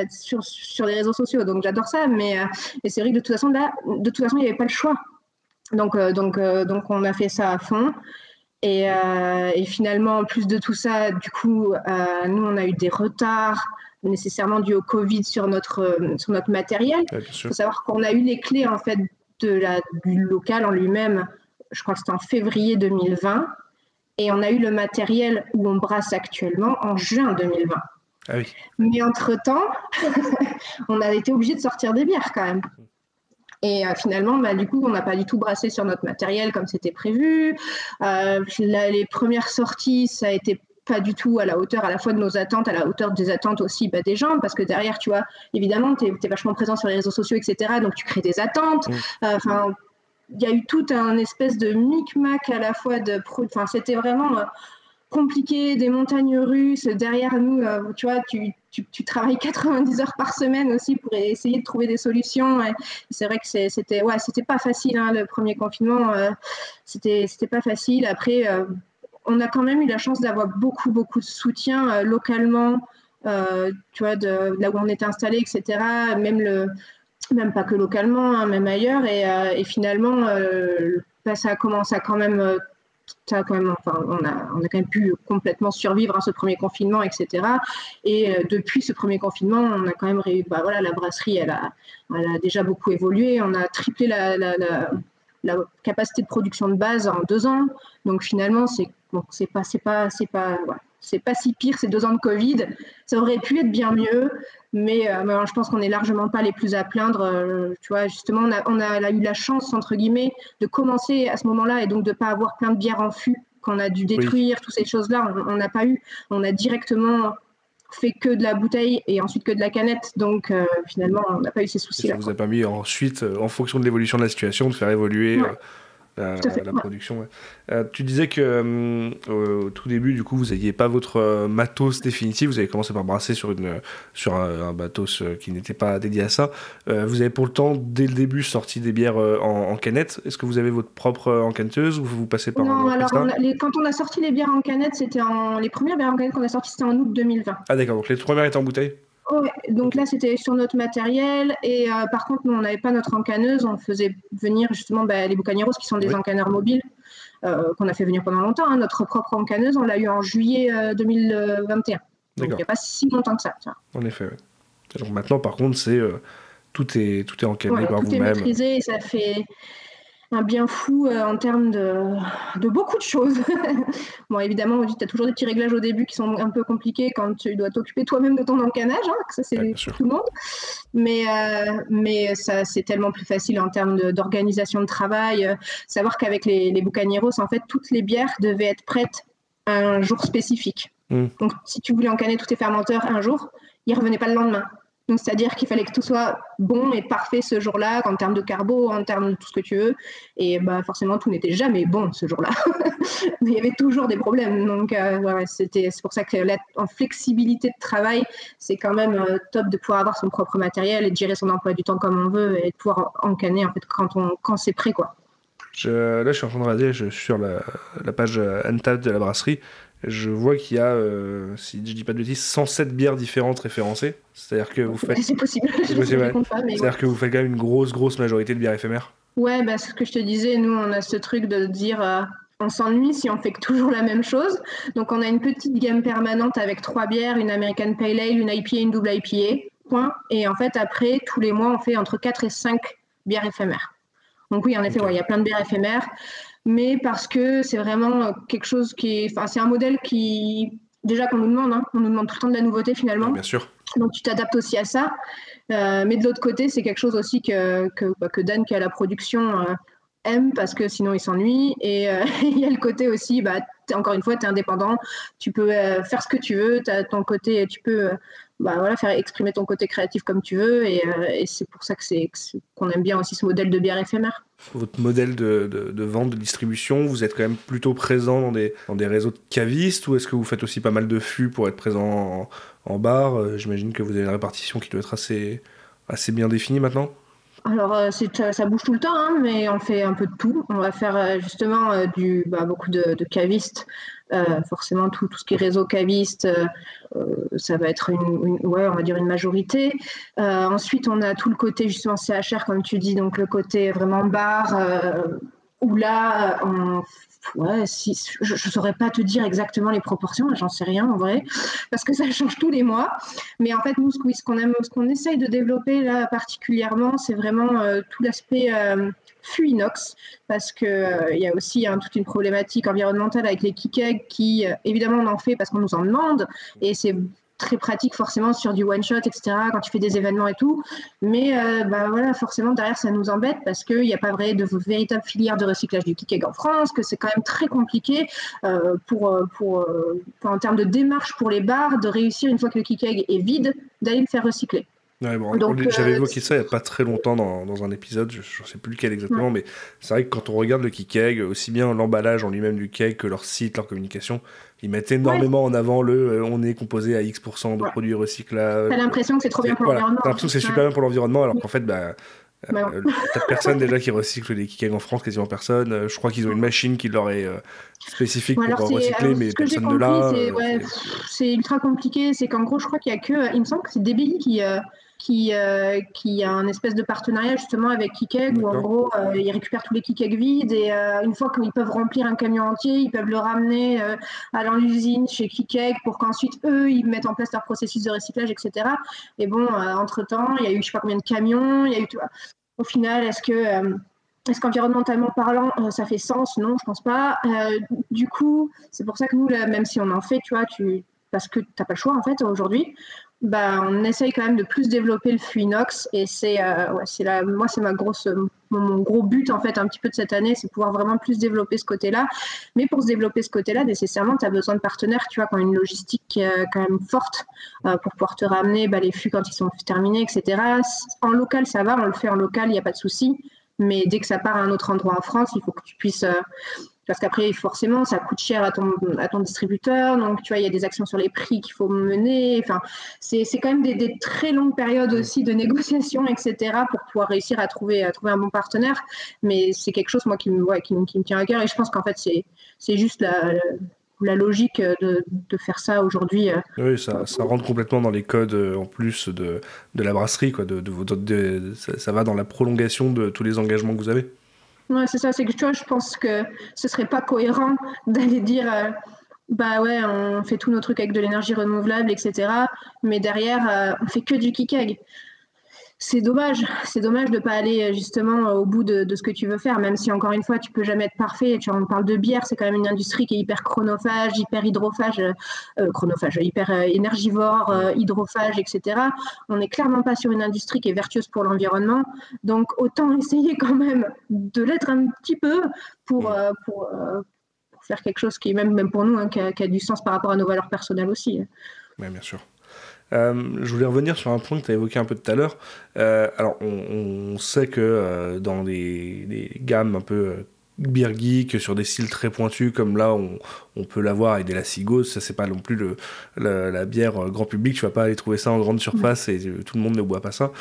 sur les réseaux sociaux, donc j'adore ça. Mais c'est vrai que de toute façon, il n'y avait pas le choix. Donc on a fait ça à fond. Et finalement, en plus de tout ça, du coup, nous, on a eu des retards nécessairement dus au Covid sur notre matériel. Il faut savoir qu'on a eu les clés en fait du local en lui-même. Je crois que c'était en février 2020. Et on a eu le matériel où on brasse actuellement en juin 2020. Ah oui. Mais entre-temps, on a été obligé de sortir des bières quand même. Et finalement, du coup, on n'a pas du tout brassé sur notre matériel comme c'était prévu. Les premières sorties, ça a été pas du tout à la hauteur à la fois de nos attentes, à la hauteur des attentes aussi des gens, parce que derrière, tu vois, évidemment, tu es vachement présent sur les réseaux sociaux, etc. Donc, tu crées des attentes. Il y a eu tout un espèce de micmac à la fois c'était vraiment compliqué, des montagnes russes. Derrière nous, tu vois, tu travailles 90 heures par semaine aussi pour essayer de trouver des solutions. Et c'est vrai que c'était pas facile, le premier confinement. C'était pas facile. Après, on a quand même eu la chance d'avoir beaucoup, beaucoup de soutien localement, tu vois, de là où on était installé, etc. Même pas que localement, même ailleurs. Et finalement, ça a commencé à quand même ça quand même, enfin, on a quand même pu complètement survivre à ce premier confinement, etc. Et depuis ce premier confinement, on a quand même la brasserie, elle a déjà beaucoup évolué. On a triplé la capacité de production de base en 2 ans. Donc finalement, c'est pas si pire ces 2 ans de Covid. Ça aurait pu être bien mieux, mais je pense qu'on n'est largement pas les plus à plaindre. Tu vois, justement, on a eu la chance, entre guillemets, de commencer à ce moment-là et donc de ne pas avoir plein de bières en fût qu'on a dû détruire, toutes ces choses-là. On n'a pas eu. On a directement fait que de la bouteille et ensuite que de la canette. Donc, finalement, on n'a pas eu ces soucis-là. Ça vous a permis ensuite, en fonction de l'évolution de la situation, de faire évoluer... la production. Ouais. Tu disais que au tout début, du coup, vous n'aviez pas votre matos définitif. Vous avez commencé par brasser sur un matos qui n'était pas dédié à ça. Vous avez pour le temps, dès le début, sorti des bières en canette. Est-ce que vous avez votre propre encaneteuse ou vous passez par Non, alors quand on a sorti les bières en canette, les premières bières en canette qu'on a sorties, c'était en août 2020. Ah d'accord, donc les premières étaient en bouteille. Ouais, donc là, c'était sur notre matériel. Et par contre, nous, on n'avait pas notre encanneuse. On faisait venir justement les Bucaneros, qui sont des encanneurs mobiles, qu'on a fait venir pendant longtemps. Hein. Notre propre encanneuse, on l'a eu en juillet 2021. Donc, il n'y a pas si longtemps que ça. En effet, ouais. Donc maintenant, par contre, tout est encanné par vous-même. Tout est maîtrisé et ça fait un bien fou en termes de beaucoup de choses. Bon, évidemment, tu as toujours des petits réglages au début qui sont un peu compliqués quand tu dois t'occuper toi-même de ton encannage, hein, que ça c'est pour tout le monde. Mais ça, c'est tellement plus facile en termes d'organisation de travail. Savoir qu'avec les Bucaneros, en fait, toutes les bières devaient être prêtes à un jour spécifique. Donc, si tu voulais encanner tous tes fermenteurs un jour, ils ne revenaient pas le lendemain. Donc, c'est-à-dire qu'il fallait que tout soit bon et parfait ce jour-là, en termes de carbo, en termes de tout ce que tu veux. Et forcément, tout n'était jamais bon ce jour-là. Il y avait toujours des problèmes. Donc, c'est pour ça que en flexibilité de travail, c'est quand même top de pouvoir avoir son propre matériel et de gérer son emploi du temps comme on veut et de pouvoir encanner en fait, quand c'est prêt, quoi. Là, je suis en train de regarder, je suis sur la page Untappd de la brasserie. Je vois qu'il y a, si je dis pas de bêtises, 107 bières différentes référencées. C'est-à-dire que vous faites... C'est possible. C'est-à-dire que vous faites quand même une grosse majorité de bières éphémères. Ouais, c'est ce que je te disais. Nous, on a ce truc de dire... on s'ennuie si on fait toujours la même chose. Donc, on a une petite gamme permanente avec 3 bières, une American Pale Ale, une IPA, une double IPA. Point. Et en fait, après, tous les mois, on fait entre 4 et 5 bières éphémères. Donc oui, en effet, il y a plein de bières éphémères. Mais parce que c'est vraiment quelque chose c'est un modèle déjà qu'on nous demande, hein. On nous demande tout le temps de la nouveauté finalement. Ouais, bien sûr. Donc tu t'adaptes aussi à ça. Mais de l'autre côté, c'est quelque chose aussi que Dan, qui a la production, aime parce que sinon il s'ennuie. Et il y a le côté aussi, encore une fois, tu es indépendant, tu peux faire ce que tu veux, tu as ton côté, tu peux faire exprimer ton côté créatif comme tu veux. Et c'est pour ça qu'on aime bien aussi ce modèle de bière éphémère. Votre modèle de vente, de distribution, vous êtes quand même plutôt présent dans des réseaux de cavistes ou est-ce que vous faites aussi pas mal de fûts pour être présent en bar? J'imagine que vous avez une répartition qui doit être assez bien définie maintenant. Alors, ça bouge tout le temps, hein, mais on fait un peu de tout. On va faire justement beaucoup de cavistes. Forcément, tout ce qui est réseau caviste, ça va être on va dire une majorité. Ensuite, on a tout le côté justement CHR, comme tu dis, donc le côté vraiment bar, où là, je ne saurais pas te dire exactement les proportions, j'en sais rien en vrai, parce que ça change tous les mois. Mais en fait, nous, ce qu'on essaye de développer là particulièrement, c'est vraiment tout l'aspect fût inox, parce qu'il y a aussi toute une problématique environnementale avec les key-kegs qui, évidemment, on en fait parce qu'on nous en demande, et c'est très pratique forcément sur du one-shot, etc., quand tu fais des événements et tout. Mais forcément, derrière, ça nous embête parce qu'il n'y a pas de véritable filière de recyclage du key-keg en France, que c'est quand même très compliqué en termes de démarche pour les bars, de réussir, une fois que le key-keg est vide, d'aller le faire recycler. Ouais, j'avais évoqué ça il n'y a pas très longtemps dans un épisode, je ne sais plus lequel exactement, mais c'est vrai que quand on regarde le key-keg, aussi bien l'emballage en lui-même du keg que leur site, leur communication, ils mettent énormément en avant on est composé à X% de produits recyclables. T'as l'impression que c'est trop bien pour l'environnement. T'as l'impression que c'est super bien pour l'environnement, alors qu'en fait, t'as personne déjà qui recycle les key-kegs en France, quasiment personne. Je crois qu'ils ont une machine qui leur est spécifique pour recycler, mais personne ne l'a. C'est ultra compliqué, c'est qu'en gros, je crois qu'il y a il me semble que c'est DBI qui a un espèce de partenariat justement avec Kikeg, où en gros ils récupèrent tous les Kikeg vides et une fois qu'ils peuvent remplir un camion entier, ils peuvent le ramener à l'usine chez Kikeg pour qu'ensuite eux ils mettent en place leur processus de recyclage, etc. Et bon, entre-temps, il y a eu je sais pas combien de camions, il y a eu tout. Au final, est-ce qu'environnementalement parlant, ça fait sens? Non, je pense pas. Du coup, c'est pour ça que nous, là, même si on en fait, tu vois, parce que t'as pas le choix en fait aujourd'hui, bah, on essaye quand même de plus développer le fût inox et moi c'est mon gros but en fait un petit peu de cette année, c'est pouvoir vraiment plus développer ce côté-là. Mais pour se développer ce côté-là, nécessairement, tu as besoin de partenaires, tu vois, qui ont une logistique quand même forte pour pouvoir te ramener les fûts quand ils sont terminés, etc. En local, ça va, on le fait en local, il n'y a pas de souci. Mais dès que ça part à un autre endroit en France, il faut que tu puisses... parce qu'après, forcément, ça coûte cher à ton distributeur. Donc, tu vois, il y a des actions sur les prix qu'il faut mener. Enfin, c'est quand même des très longues périodes aussi de négociation, etc., pour pouvoir réussir à trouver un bon partenaire. Mais c'est quelque chose, moi, qui me tient à cœur. Et je pense qu'en fait, c'est juste la logique de faire ça aujourd'hui. Oui, ça rentre complètement dans les codes en plus de la brasserie, quoi. Ça va dans la prolongation de tous les engagements que vous avez. Ouais, c'est ça, c'est que tu vois, je pense que ce serait pas cohérent d'aller dire bah ouais, on fait tous nos trucs avec de l'énergie renouvelable, etc. Mais derrière, on fait que du Kikeg. C'est dommage de pas aller justement au bout de ce que tu veux faire, même si encore une fois tu peux jamais être parfait. Tu vois, on parle de bière, c'est quand même une industrie qui est hyper chronophage, hyper hydrophage, hyper énergivore, hydrophage, etc. On n'est clairement pas sur une industrie qui est vertueuse pour l'environnement, donc autant essayer quand même de l'être un petit peu pour faire quelque chose qui est même pour nous hein, qui a du sens par rapport à nos valeurs personnelles aussi. Oui, bien sûr. Je voulais revenir sur un point que tu as évoqué un peu tout à l'heure. Alors, on sait que dans des gammes un peu beer geek, sur des styles très pointus, comme là, on peut l'avoir avec des Lassigos, ça c'est pas non plus la bière grand public, tu vas pas aller trouver ça en grande surface et tout le monde ne boit pas ça.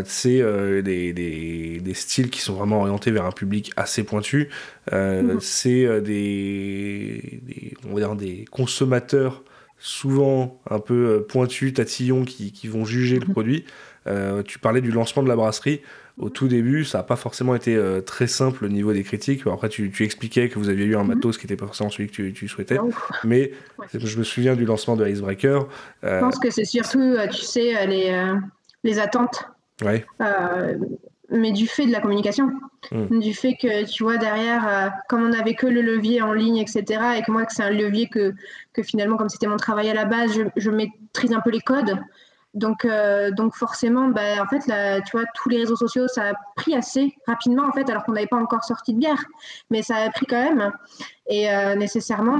C'est des styles qui sont vraiment orientés vers un public assez pointu. C'est on va dire des consommateurs souvent un peu pointus, tatillons, qui vont juger le produit. Tu parlais du lancement de la brasserie. Au tout début, ça n'a pas forcément été très simple au niveau des critiques. Après, tu expliquais que vous aviez eu un matos qui n'était pas forcément celui que tu souhaitais. Mais je me souviens du lancement de Icebreaker. Je pense que c'est surtout, tu sais, les attentes. Ouais. Mais du fait de la communication, du fait que, tu vois, derrière, comme on n'avait que le levier en ligne, etc., et que moi, c'est un levier que finalement, comme c'était mon travail à la base, je maîtrise un peu les codes. Donc forcément, en fait, tu vois, tous les réseaux sociaux, ça a pris assez rapidement, en fait, alors qu'on n'avait pas encore sorti de bière. Mais ça a pris quand même. Et nécessairement,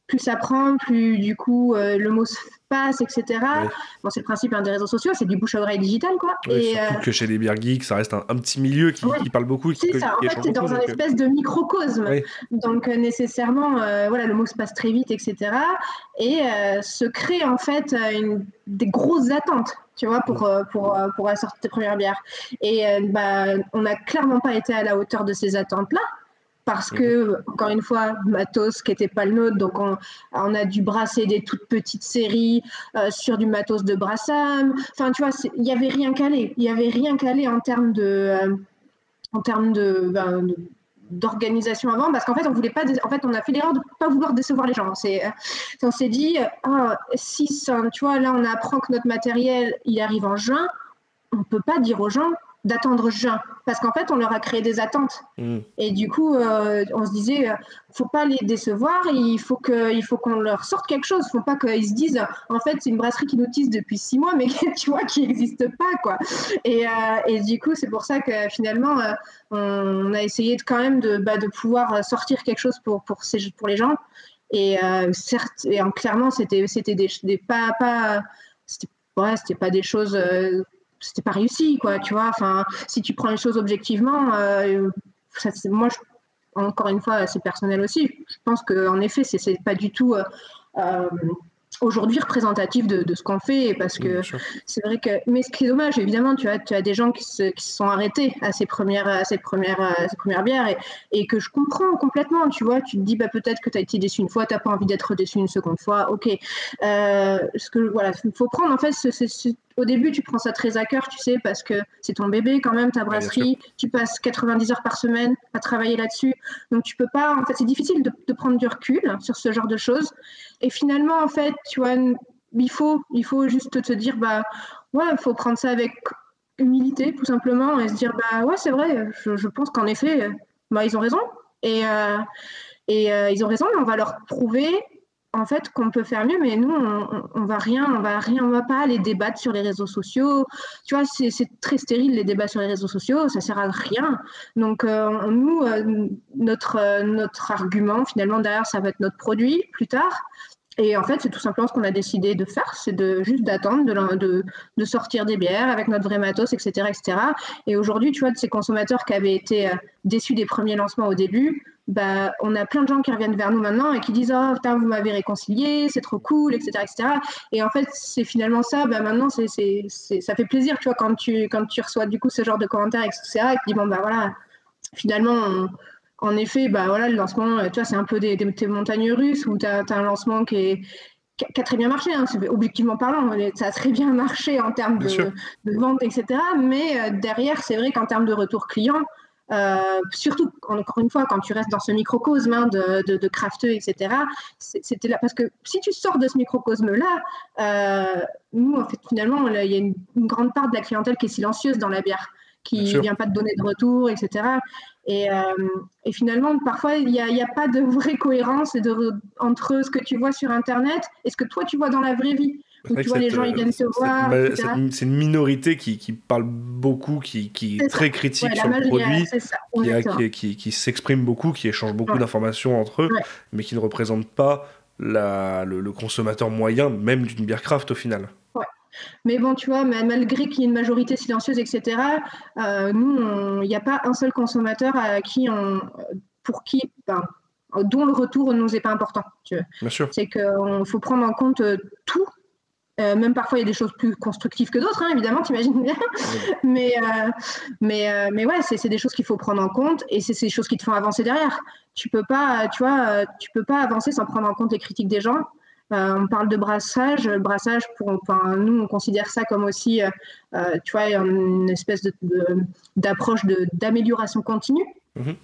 plus ça prend, plus du coup, le mot se passe, etc. Oui. Bon, c'est le principe des réseaux sociaux, c'est du bouche-à-oreille digital, quoi. Ouais, surtout que chez les beer geeks, ça reste un petit milieu qui parle beaucoup. C'est ça, en fait, c'est dans un espèce de microcosme. Oui. Donc, nécessairement, le mot se passe très vite, etc. Et se crée, en fait, des grosses attentes, tu vois, pour la sortie des premières bières. Et on n'a clairement pas été à la hauteur de ces attentes-là. Parce que, encore une fois, matos qui n'était pas le nôtre, donc on a dû brasser des toutes petites séries sur du matos de brassam. Enfin, tu vois, il n'y avait rien calé. Il n'y avait rien calé en termes d'organisation avant, parce qu'en fait, on voulait pas. En fait, on a fait l'erreur de ne pas vouloir décevoir les gens. On s'est dit, tu vois, là, on apprend que notre matériel, il arrive en juin. On ne peut pas dire aux gens d'attendre juin, parce qu'en fait on leur a créé des attentes et du coup on se disait faut pas les décevoir, il faut qu'on leur sorte quelque chose, faut pas qu'ils se disent en fait c'est une brasserie qui nous tisse depuis 6 mois mais tu vois qui n'existe pas quoi. Et du coup c'est pour ça que finalement on a essayé quand même de pouvoir sortir quelque chose pour les gens et certes et clairement c'était c'était pas des choses c'était pas réussi, quoi, tu vois. Enfin, si tu prends les choses objectivement, encore une fois, c'est personnel aussi. Je pense qu'en effet, c'est pas du tout aujourd'hui représentatif de ce qu'on fait, parce que c'est vrai que. Mais ce qui est dommage, évidemment, tu as des gens qui se sont arrêtés à ces premières bières et que je comprends complètement, tu vois. Tu te dis, peut-être que tu as été déçu une fois, tu n'as pas envie d'être déçu une seconde fois, ok. Il faut prendre, en fait, au début, tu prends ça très à cœur, tu sais, parce que c'est ton bébé quand même, ta brasserie. Tu passes 90 heures par semaine à travailler là-dessus. Donc, tu peux pas. En fait, c'est difficile de prendre du recul sur ce genre de choses. Et finalement, en fait, tu vois, il faut juste te dire, ouais, il faut prendre ça avec humilité, tout simplement, et se dire, ouais, c'est vrai, je pense qu'en effet, ils ont raison. Et ils ont raison, mais on va leur prouver en fait qu'on peut faire mieux, mais nous on va pas aller débattre sur les réseaux sociaux. Tu vois, c'est très stérile les débats sur les réseaux sociaux, ça sert à rien. Donc nous notre argument finalement derrière, ça va être notre produit plus tard. Et en fait, c'est tout simplement ce qu'on a décidé de faire, c'est juste d'attendre, de sortir des bières avec notre vrai matos, etc., etc. Et aujourd'hui, tu vois, de ces consommateurs qui avaient été déçus des premiers lancements au début, on a plein de gens qui reviennent vers nous maintenant et qui disent « Oh, putain, vous m'avez réconcilié, c'est trop cool, etc., etc. » Et en fait, c'est finalement ça, maintenant, ça fait plaisir, tu vois, quand tu reçois du coup ce genre de commentaires, etc., et tu dis « Bon, voilà, finalement, en effet, voilà, le lancement, tu vois, c'est un peu des montagnes russes où tu as un lancement qui a très bien marché, hein, objectivement parlant, ça a très bien marché en termes de vente, etc. Mais derrière, c'est vrai qu'en termes de retour client, surtout, encore une fois, quand tu restes dans ce microcosme de crafteux, etc., c'était là. Parce que si tu sors de ce microcosme-là, nous, en fait, finalement, il y a une grande part de la clientèle qui est silencieuse dans la bière, qui ne vient pas te donner de retour, etc. Et finalement, parfois, il n'y a pas de vraie cohérence entre ce que tu vois sur Internet et ce que toi, tu vois dans la vraie vie. Où tu vois les gens, ils viennent te voir, etc. C'est une minorité qui parle beaucoup, qui est très critique sur le produit, qui s'exprime beaucoup, qui échange beaucoup d'informations entre eux, mais qui ne représente pas le consommateur moyen, même d'une bière craft au final. Mais bon, tu vois, malgré qu'il y ait une majorité silencieuse, etc., nous, il n'y a pas un seul consommateur dont le retour ne nous est pas important. Tu vois. Bien sûr. C'est qu'il faut prendre en compte tout. Même parfois, il y a des choses plus constructives que d'autres, hein, évidemment, t'imagines bien. Mais ouais, c'est des choses qu'il faut prendre en compte et c'est ces choses qui te font avancer derrière. Tu peux pas avancer sans prendre en compte les critiques des gens. On parle de brassage. Le brassage, nous, on considère ça comme aussi, tu vois, une espèce d'approche d'amélioration continue. Mm-hmm.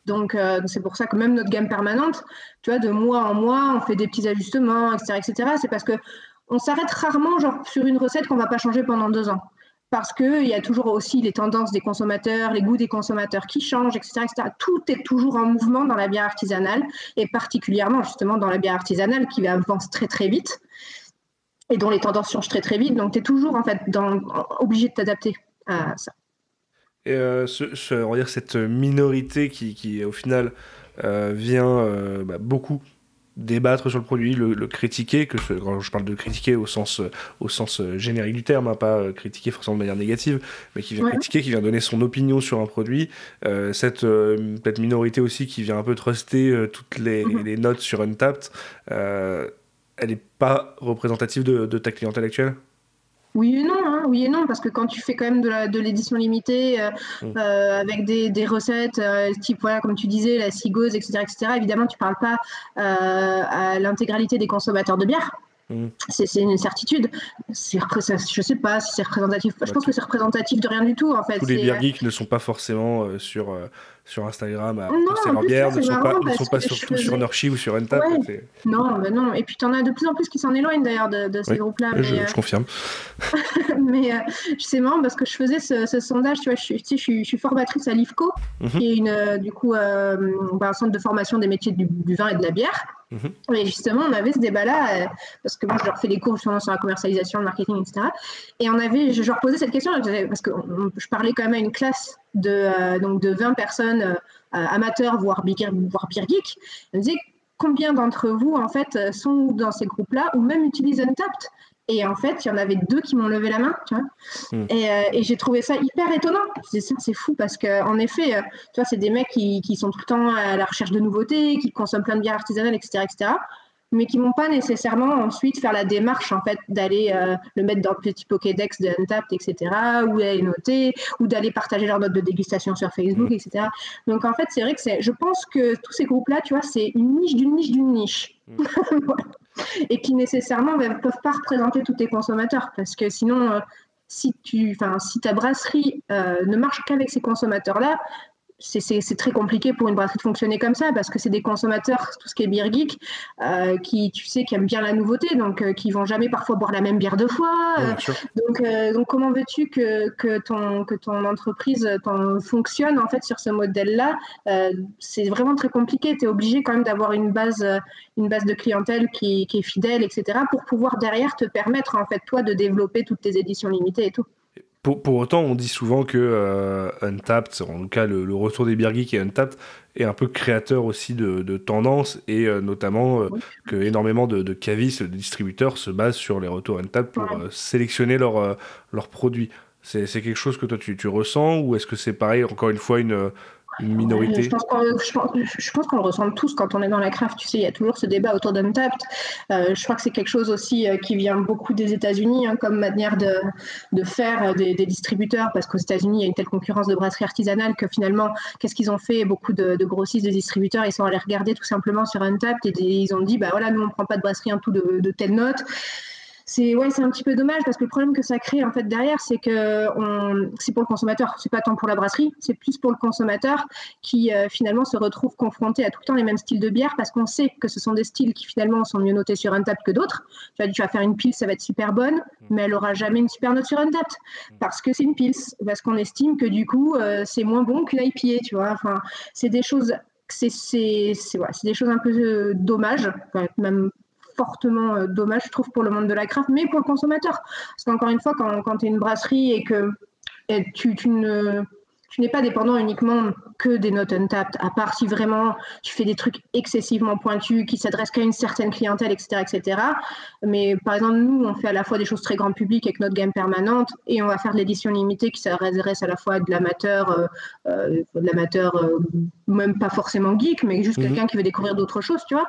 Donc, c'est pour ça que même notre gamme permanente, tu vois, de mois en mois, on fait des petits ajustements, etc., etc. C'est parce qu'on s'arrête rarement sur une recette qu'on ne va pas changer pendant 2 ans. Parce qu'il y a toujours aussi les tendances des consommateurs, les goûts des consommateurs qui changent, etc., etc. Tout est toujours en mouvement dans la bière artisanale, et particulièrement justement dans la bière artisanale qui avance très très vite et dont les tendances changent très très vite. Donc tu es toujours en fait obligé de t'adapter à ça. Et on va dire cette minorité qui au final vient beaucoup débattre sur le produit, le critiquer, quand je parle de critiquer au sens générique du terme, hein, pas critiquer forcément de manière négative, mais qui vient critiquer, qui vient donner son opinion sur un produit, cette minorité aussi qui vient un peu truster toutes les notes sur Untappd, elle n'est pas représentative de ta clientèle actuelle ? Oui et non, parce que quand tu fais quand même de l'édition limitée avec des recettes type, voilà, comme tu disais, la cigose, etc., évidemment, tu ne parles pas à l'intégralité des consommateurs de bière. C'est une certitude. Je ne sais pas si c'est représentatif. Je pense que c'est représentatif de rien du tout, en fait. Tous les beer geeks ne sont pas forcément sur Instagram à poster leur bière, ne sont pas surtout sur Nurshi ou sur Untappd. Ouais. Non. Et puis, tu en as de plus en plus qui s'en éloignent, d'ailleurs, de ces groupes-là. Je confirme. Mais c'est marrant parce que je faisais ce sondage, tu vois, je suis formatrice à l'IFCO, qui est un centre de formation des métiers du vin et de la bière. Et justement, on avait ce débat-là, parce que moi, je leur fais des cours justement sur la commercialisation, le marketing, etc. Et je leur posais cette question, parce que je parlais quand même à une classe de 20 personnes amateurs, voire beer geeks. Je me disais, combien d'entre vous, en fait, sont dans ces groupes-là, ou même utilisent Untappd ? Et en fait, il y en avait 2 qui m'ont levé la main, tu vois. Et j'ai trouvé ça hyper étonnant. Je disais, c'est fou parce qu'en effet, tu vois, c'est des mecs qui sont tout le temps à la recherche de nouveautés, qui consomment plein de bières artisanales, etc., mais qui ne vont pas nécessairement ensuite faire la démarche, en fait, d'aller le mettre dans le petit Pokédex de Untappd, etc., ou d'aller noter, ou d'aller partager leurs notes de dégustation sur Facebook, etc. Donc, en fait, c'est vrai que je pense que tous ces groupes-là, tu vois, c'est une niche d'une niche d'une niche. Et qui nécessairement ne peuvent pas représenter tous tes consommateurs, parce que sinon si ta brasserie ne marche qu'avec ces consommateurs-là, c'est très compliqué pour une brasserie de fonctionner comme ça, parce que c'est des consommateurs, tout ce qui est beer geek, qui, tu sais, qui aiment bien la nouveauté, donc qui vont jamais parfois boire la même bière deux fois. Donc comment veux-tu que ton entreprise fonctionne en fait sur ce modèle-là? C'est vraiment très compliqué. Tu es obligé quand même d'avoir une base de clientèle qui est fidèle, etc., pour pouvoir derrière te permettre en fait toi de développer toutes tes éditions limitées et tout. Pour autant, on dit souvent que Untappd, en tout cas le retour des beer geeks et Untappd, est un peu créateur aussi de tendances, et notamment que énormément de cavistes, de distributeurs se basent sur les retours Untappd pour sélectionner leurs produits. C'est quelque chose que toi tu ressens, ou est-ce que c'est pareil, encore une fois, une minorité? Je pense qu'on le ressent tous quand on est dans la craft. Tu sais, il y a toujours ce débat autour d'Untappd. Je crois que c'est quelque chose aussi qui vient beaucoup des États-Unis, comme manière de faire des distributeurs, parce qu'aux États-Unis, il y a une telle concurrence de brasseries artisanales que finalement, qu'est-ce qu'ils ont fait? Beaucoup de grossistes, de distributeurs, ils sont allés regarder tout simplement sur Untappd et ils ont dit, bah voilà, nous on ne prend pas de brasserie en tout de telle note. C'est un petit peu dommage, parce que le problème que ça crée en fait derrière, c'est que c'est pour le consommateur, c'est pas tant pour la brasserie, c'est plus pour le consommateur qui finalement se retrouve confronté à tout le temps les mêmes styles de bière, parce qu'on sait que ce sont des styles qui finalement sont mieux notés sur Untappd que d'autres. Tu vas faire une pils, ça va être super bonne, mais elle aura jamais une super note sur Untappd, parce que c'est une pils, parce qu'on estime que du coup c'est moins bon qu'une IPA, tu vois. Enfin, c'est des choses, c'est des choses un peu dommages, même fortement dommage, je trouve, pour le monde de la craft, mais pour le consommateur. Parce qu'encore une fois, quand tu es une brasserie et que tu n'es pas dépendant uniquement que des notes Untappd, à part si vraiment tu fais des trucs excessivement pointus qui s'adressent qu'à une certaine clientèle, etc., etc. Mais par exemple, nous, on fait à la fois des choses très grand public avec notre gamme permanente, et on va faire de l'édition limitée qui s'adresse à la fois à de l'amateur, même pas forcément geek, mais juste quelqu'un qui veut découvrir d'autres choses, tu vois.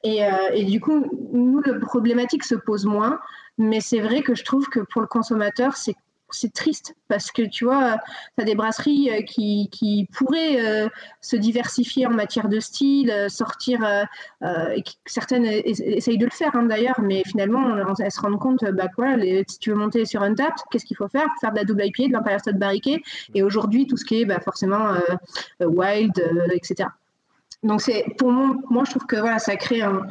Et du coup, nous, le problématique se pose moins, mais c'est vrai que je trouve que pour le consommateur, c'est triste, parce que tu vois, tu as des brasseries qui pourraient se diversifier en matière de style, sortir, et certaines essayent de le faire d'ailleurs, mais finalement, elles se rendent compte, si tu veux monter sur Untappd, qu'est-ce qu'il faut faire? Faire de la double IPA, de l'Imperial Stout Barriqué, et aujourd'hui, tout ce qui est forcément wild, etc. Donc pour moi, je trouve que voilà, ça crée un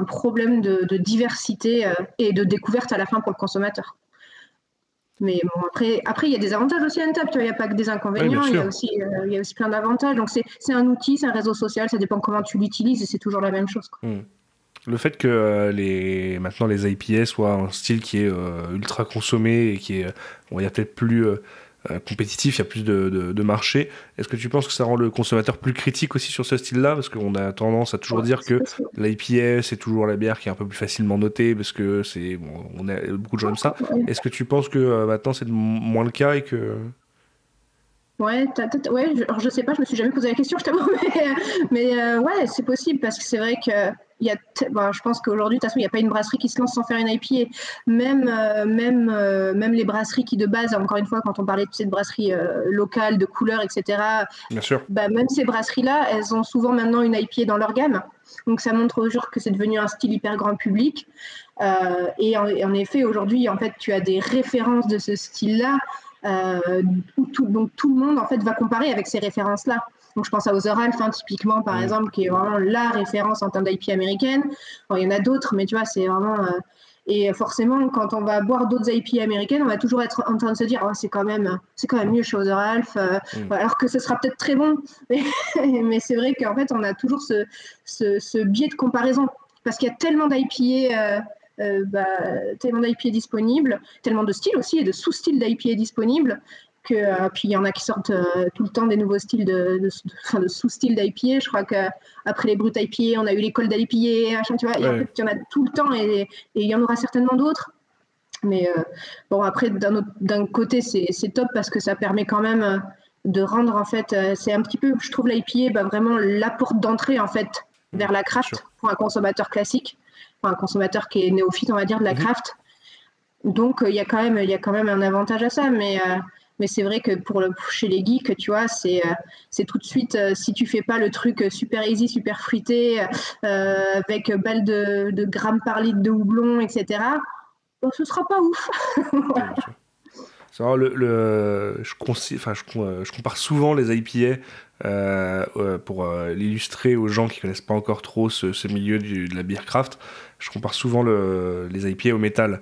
problème de diversité et de découverte à la fin pour le consommateur. Mais bon, après il y a des avantages aussi à Untappd, il n'y a pas que des inconvénients, il y a aussi plein d'avantages. Donc c'est un outil, c'est un réseau social, ça dépend comment tu l'utilises, et c'est toujours la même chose, quoi. Le fait que maintenant les IPA soient un style qui est ultra consommé et qui est, il y a peut-être plus compétitif, il y a plus de marché. Est-ce que tu penses que ça rend le consommateur plus critique aussi sur ce style-là? Parce qu'on a tendance à toujours dire que l'IPA, c'est toujours la bière qui est un peu plus facilement notée, parce que on a beaucoup de gens aiment ça. Est-ce que tu penses que maintenant c'est moins le cas, et que... Ouais, je sais pas, je me suis jamais posé la question, je t'avoue, mais ouais, c'est possible, parce que c'est vrai que je pense qu'aujourd'hui, de toute façon, il n'y a pas une brasserie qui se lance sans faire une IPA. Même les brasseries qui, de base, encore une fois, quand on parlait de cette brasserie locale, de couleurs, etc., bien sûr. Même ces brasseries-là, elles ont souvent maintenant une IPA dans leur gamme. Donc ça montre au jour que c'est devenu un style hyper grand public. Et en effet, aujourd'hui, en fait, tu as des références de ce style-là, donc tout le monde en fait va comparer avec ces références-là. Donc je pense à Other Half, typiquement, par exemple, qui est vraiment la référence en termes d'IPA américaine. Bon, il y en a d'autres, mais tu vois, c'est vraiment... Et forcément, quand on va boire d'autres IPA américaines, on va toujours être en train de se dire c'est quand même mieux chez Other Half, alors que ce sera peut-être très bon. Mais c'est vrai qu'en fait, on a toujours ce biais de comparaison, parce qu'il y a tellement d'IPA... tellement d'IPA disponibles, tellement de styles aussi et de sous-styles d'IPA disponibles, que puis il y en a qui sortent tout le temps des nouveaux styles de sous-styles d'IPA. Je crois qu'après les brutes IPA, on a eu l'école d'IPA, tu vois, et en fait, il y en a tout le temps, et il y en aura certainement d'autres. Mais bon, après, d'un côté, c'est top, parce que ça permet quand même de rendre, en fait, c'est un petit peu, je trouve, l'IPA vraiment la porte d'entrée, en fait, vers la craft pour un consommateur classique. Un consommateur qui est néophyte, on va dire, de la craft. Donc il y a quand même un avantage à ça, mais c'est vrai que chez les geeks, tu vois, c'est tout de suite, si tu fais pas le truc super easy, super fruité, avec balle de grammes par litre de houblon, etc., ce sera pas ouf. Voilà. C'est vraiment je compare souvent les IPA pour l'illustrer aux gens qui connaissent pas encore trop ce milieu de la beer craft. Je compare souvent les IPA au métal.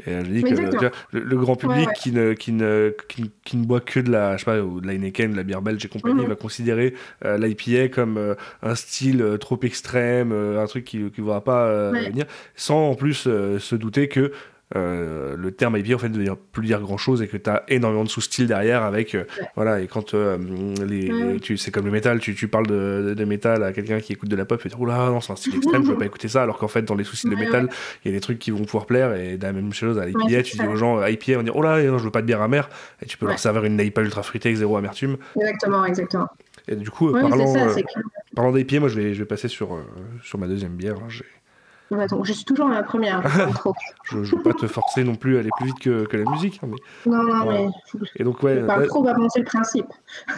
Et je dis que le grand public qui ne boit que de la, je sais pas, ou de la Heineken, de la bière belge et compagnie, va considérer l'IPA comme un style trop extrême, un truc qui ne va pas venir, sans en plus se douter que le terme IPA en fait ne veut plus dire grand chose et que tu as énormément de sous-styles derrière avec voilà, et quand c'est comme le métal, tu parles de métal à quelqu'un qui écoute de la pop et tu dis oula non c'est un style extrême, je veux pas écouter ça, alors qu'en fait dans les sous-styles de métal il y a des trucs qui vont pouvoir plaire, et de la même chose à l'IPA, tu dis aux gens IPA, on va dire oh là non, je veux pas de bière amère, et tu peux leur servir une IPA ultra fruitée avec zéro amertume. Exactement. Et du coup parlant d'IPA, moi je vais passer sur ma deuxième bière là. Donc, je suis toujours à ma première. Je ne veux pas te forcer non plus à aller plus vite que la musique. Hein, mais... Non, mais... Et donc, trop va penser le principe.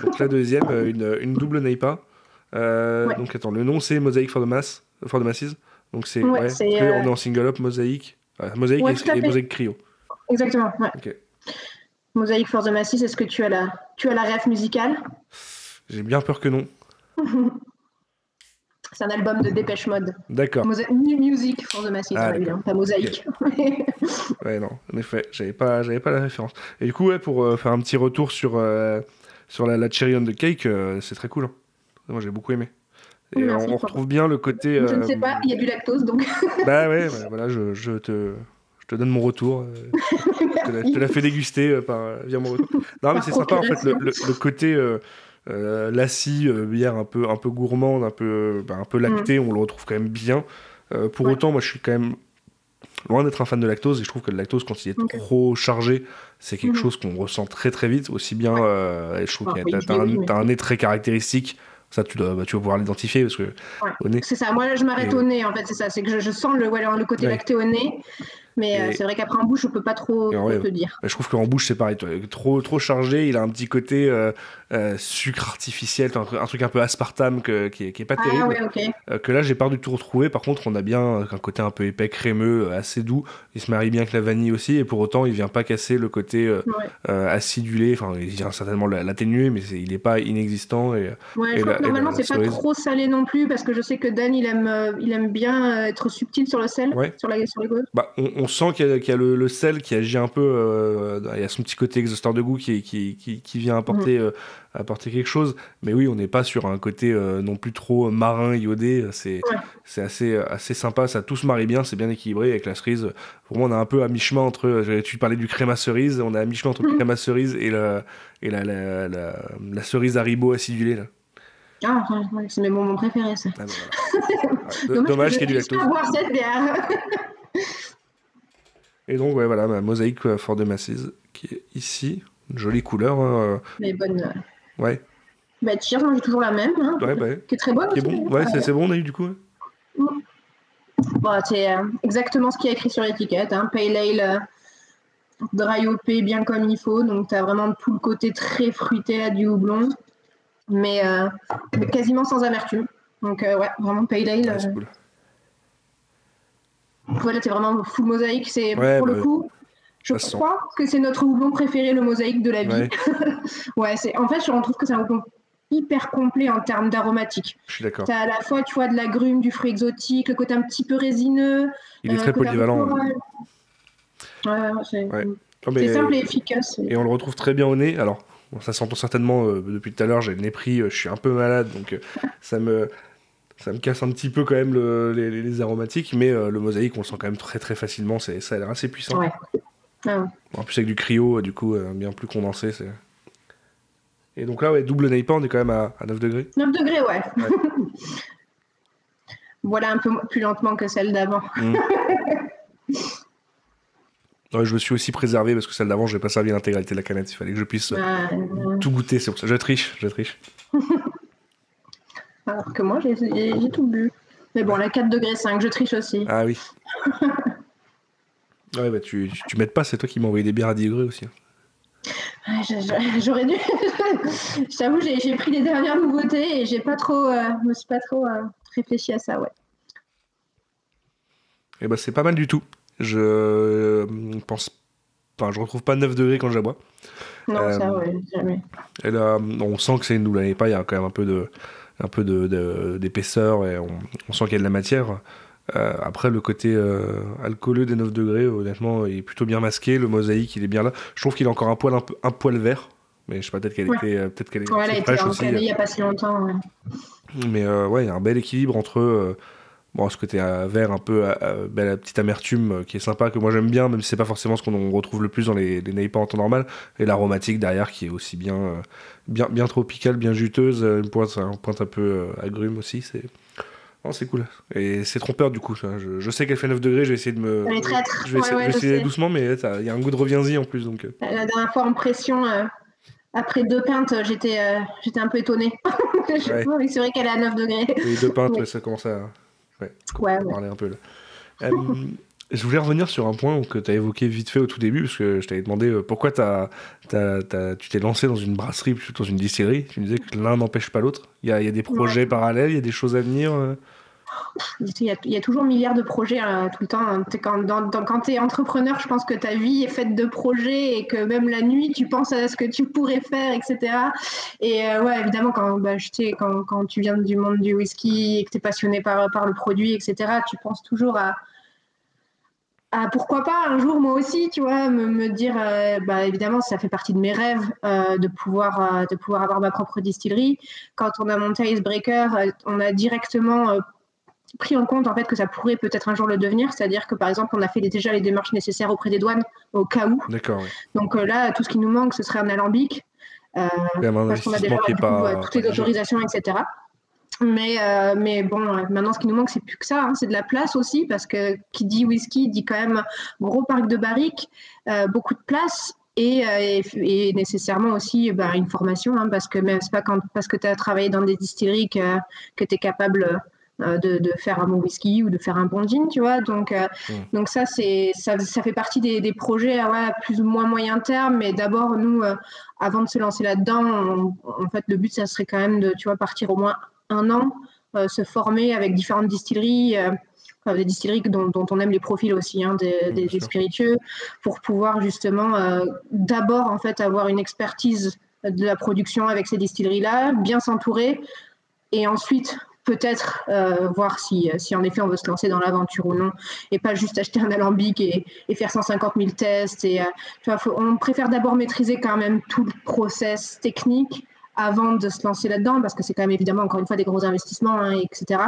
Donc la deuxième, une double NEIPA. Donc attends, le nom c'est Mosaic for the Masses. Donc on est en single up, Mosaic. Mosaic et Mosaic Cryo. Exactement, ouais. Okay. Mosaic for the Masses, est-ce que tu as la ref musicale? J'ai bien peur que non. C'est un album de Dépêche Mode. D'accord. New Music for the Masses, pas Mosaïque. Okay. Ouais, non, en effet, j'avais pas la référence. Et du coup, pour faire un petit retour sur la Cherry on the Cake, c'est très cool. Hein. Moi, j'ai beaucoup aimé. Et on retrouve bien le côté... Je ne sais pas, il y a du lactose, donc... Bah voilà, je te donne mon retour. Je te la fais déguster via mon retour. Non, mais c'est sympa, en fait, le côté... Lassi, bière un peu gourmande, un peu lactée, on le retrouve quand même bien. Pour autant, moi je suis quand même loin d'être un fan de lactose, et je trouve que le lactose, quand il est trop chargé, c'est quelque chose qu'on ressent très très vite, aussi bien. Et je trouve que t'as un nez très caractéristique. Ça, tu vas pouvoir l'identifier parce que. C'est ça, moi je m'arrête au nez en fait, c'est ça, c'est que je sens le côté lacté au nez. Mais c'est vrai qu'après en bouche, je peux pas trop te dire. Je trouve qu'en bouche, c'est pareil. Trop chargé, il a un petit côté sucre artificiel, un truc un peu aspartame qui est pas terrible. Que là, j'ai pas du tout retrouvé. Par contre, on a bien un côté un peu épais, crémeux, assez doux. Il se marie bien avec la vanille aussi. Et pour autant, il vient pas casser le côté acidulé. Enfin, il vient certainement l'atténuer, mais il est pas inexistant. Je crois que normalement, c'est pas trop salé non plus, parce que je sais que Dan, il aime bien être subtil sur le sel, sur les goûts. Bah, on sent qu'il y a le sel qui agit un peu, il y a son petit côté exhausteur de goût qui vient apporter quelque chose, mais oui, on n'est pas sur un côté non plus trop marin, iodé, c'est assez sympa, ça tout se marie bien, c'est bien équilibré avec la cerise. Pour moi, on est un peu à mi-chemin entre, tu parlais du crème à cerise, on est à mi-chemin entre le crème à cerise et la cerise Haribo acidulée là. Ah, c'est mes moments préférés, ça. Ah, voilà. Dommage qu'il y ait du lactose. Je peux boire cette bière. Et donc, voilà, ma Mosaic for the Masses, qui est ici. Une jolie couleur. Mais bonne. Ouais. Bah, cheers, moi j'ai toujours la même. Hein, qui est très bonne. Qui est bon. Ouais, c'est bon, on a eu du coup. Bon, c'est exactement ce qu'il y a écrit sur l'étiquette. Hein, Pale Ale, dry hoppé, bien comme il faut. Donc, tu as vraiment tout le côté très fruité à du houblon. Mais quasiment sans amertume. Donc, vraiment Pale Ale. Ouais, c'est cool. Voilà, c'est vraiment full Mosaïque. C'est pour le coup, je crois que c'est notre houblon préféré, le Mosaïque de la vie. En fait, je trouve que c'est un houblon hyper complet en termes d'aromatique. Je suis d'accord. Tu as à la fois, tu vois, de la grume, du fruit exotique, le côté un petit peu résineux. Il est très polyvalent. C'est simple et efficace. Et on le retrouve très bien au nez. Alors, ça s'entend certainement depuis tout à l'heure, j'ai le nez pris, je suis un peu malade, donc ça me casse un petit peu quand même les aromatiques, mais le Mosaïque, on le sent quand même très très facilement, ça a l'air assez puissant. En plus avec du cryo, du coup, bien plus condensé. Et donc là, double NEIPA, on est quand même à 9 degrés. 9 degrés, ouais. Voilà, un peu plus lentement que celle d'avant. Ouais, je me suis aussi préservé parce que celle d'avant, je n'ai pas servi l'intégralité de la canette. Il fallait que je puisse tout goûter. C'est pour ça. Je triche. Alors que moi, j'ai tout bu. Mais bon, la 4 degrés 5, je triche aussi. Ah oui. Ouais, bah tu m'aides pas, c'est toi qui m'as envoyé des bières à 10 degrés aussi. J'aurais dû. Je t'avoue, j'ai pris les dernières nouveautés et je me suis pas trop réfléchi à ça, ouais. Et bah c'est pas mal du tout. Je retrouve pas 9 degrés quand je la bois. Non, ça, ouais, jamais. On sent que c'est une double IPA, il y a quand même un peu d'épaisseur et on sent qu'il y a de la matière. Après, le côté alcooleux des 9 degrés, honnêtement, il est plutôt bien masqué. Le mosaïque, il est bien là. Je trouve qu'il a encore un poil vert. Mais je sais pas, peut-être qu'elle est elle a été fraîche aussi. Il n'y a pas si longtemps. Ouais. Mais il y a un bel équilibre entre ce côté vert, un peu la petite amertume qui est sympa, que moi j'aime bien, même si c'est pas forcément ce qu'on retrouve le plus dans les NEIPA en temps normal. Et l'aromatique derrière qui est aussi bien tropicale, bien juteuse. Une pointe un peu agrume aussi. C'est cool. Et c'est trompeur du coup. Je sais qu'elle fait 9 degrés, je vais essayer de me. Elle est traître. Je vais essayer doucement, mais il y a un goût de reviens-y en plus. Donc. La dernière fois en pression, après 2 pintes, j'étais un peu étonnée. Oui, c'est vrai qu'elle est à 9 degrés. Oui, 2 pintes, ça commence à parler un peu là. Je voulais revenir sur un point que tu as évoqué vite fait au tout début, parce que je t'avais demandé pourquoi tu t'es lancé dans une brasserie plutôt que dans une distillerie. Tu me disais que l'un n'empêche pas l'autre. Il y a des projets parallèles, il y a des choses à venir. Il y a toujours milliards de projets tout le temps. Quand tu es entrepreneur, je pense que ta vie est faite de projets et que même la nuit, tu penses à ce que tu pourrais faire, etc. Et évidemment, quand tu viens du monde du whisky et que tu es passionné par le produit, etc., tu penses toujours à pourquoi pas un jour moi aussi, tu vois, me dire, évidemment, ça fait partie de mes rêves de pouvoir avoir ma propre distillerie. Quand on a monté Icebreaker, on a directement pris en compte en fait que ça pourrait peut-être un jour le devenir, c'est-à-dire que par exemple on a fait déjà les démarches nécessaires auprès des douanes au cas où. D'accord. Ouais. Donc là, tout ce qui nous manque, ce serait un alambic, parce qu'on a déjà toutes les autorisations, etc. Mais bon, maintenant, ce qui nous manque, c'est plus que ça. C'est de la place aussi, parce que qui dit whisky dit quand même gros parc de barriques, beaucoup de place et nécessairement aussi une formation, parce que même c'est pas parce que tu as travaillé dans des distilleries que tu es capable de faire un bon whisky ou de faire un bon gin, tu vois. Donc ça fait partie des projets à plus ou moins moyen terme. Mais d'abord, nous, avant de se lancer là-dedans, en fait, le but, ça serait quand même de partir au moins 1 an, se former avec différentes distilleries, des distilleries dont on aime les profils aussi, des spiritueux, pour pouvoir justement d'abord en fait avoir une expertise de la production avec ces distilleries-là, bien s'entourer, et ensuite peut-être voir si en effet on veut se lancer dans l'aventure ou non, et pas juste acheter un alambic et faire 150 000 tests. On préfère d'abord maîtriser quand même tout le process technique avant de se lancer là-dedans, parce que c'est quand même évidemment encore une fois des gros investissements, etc.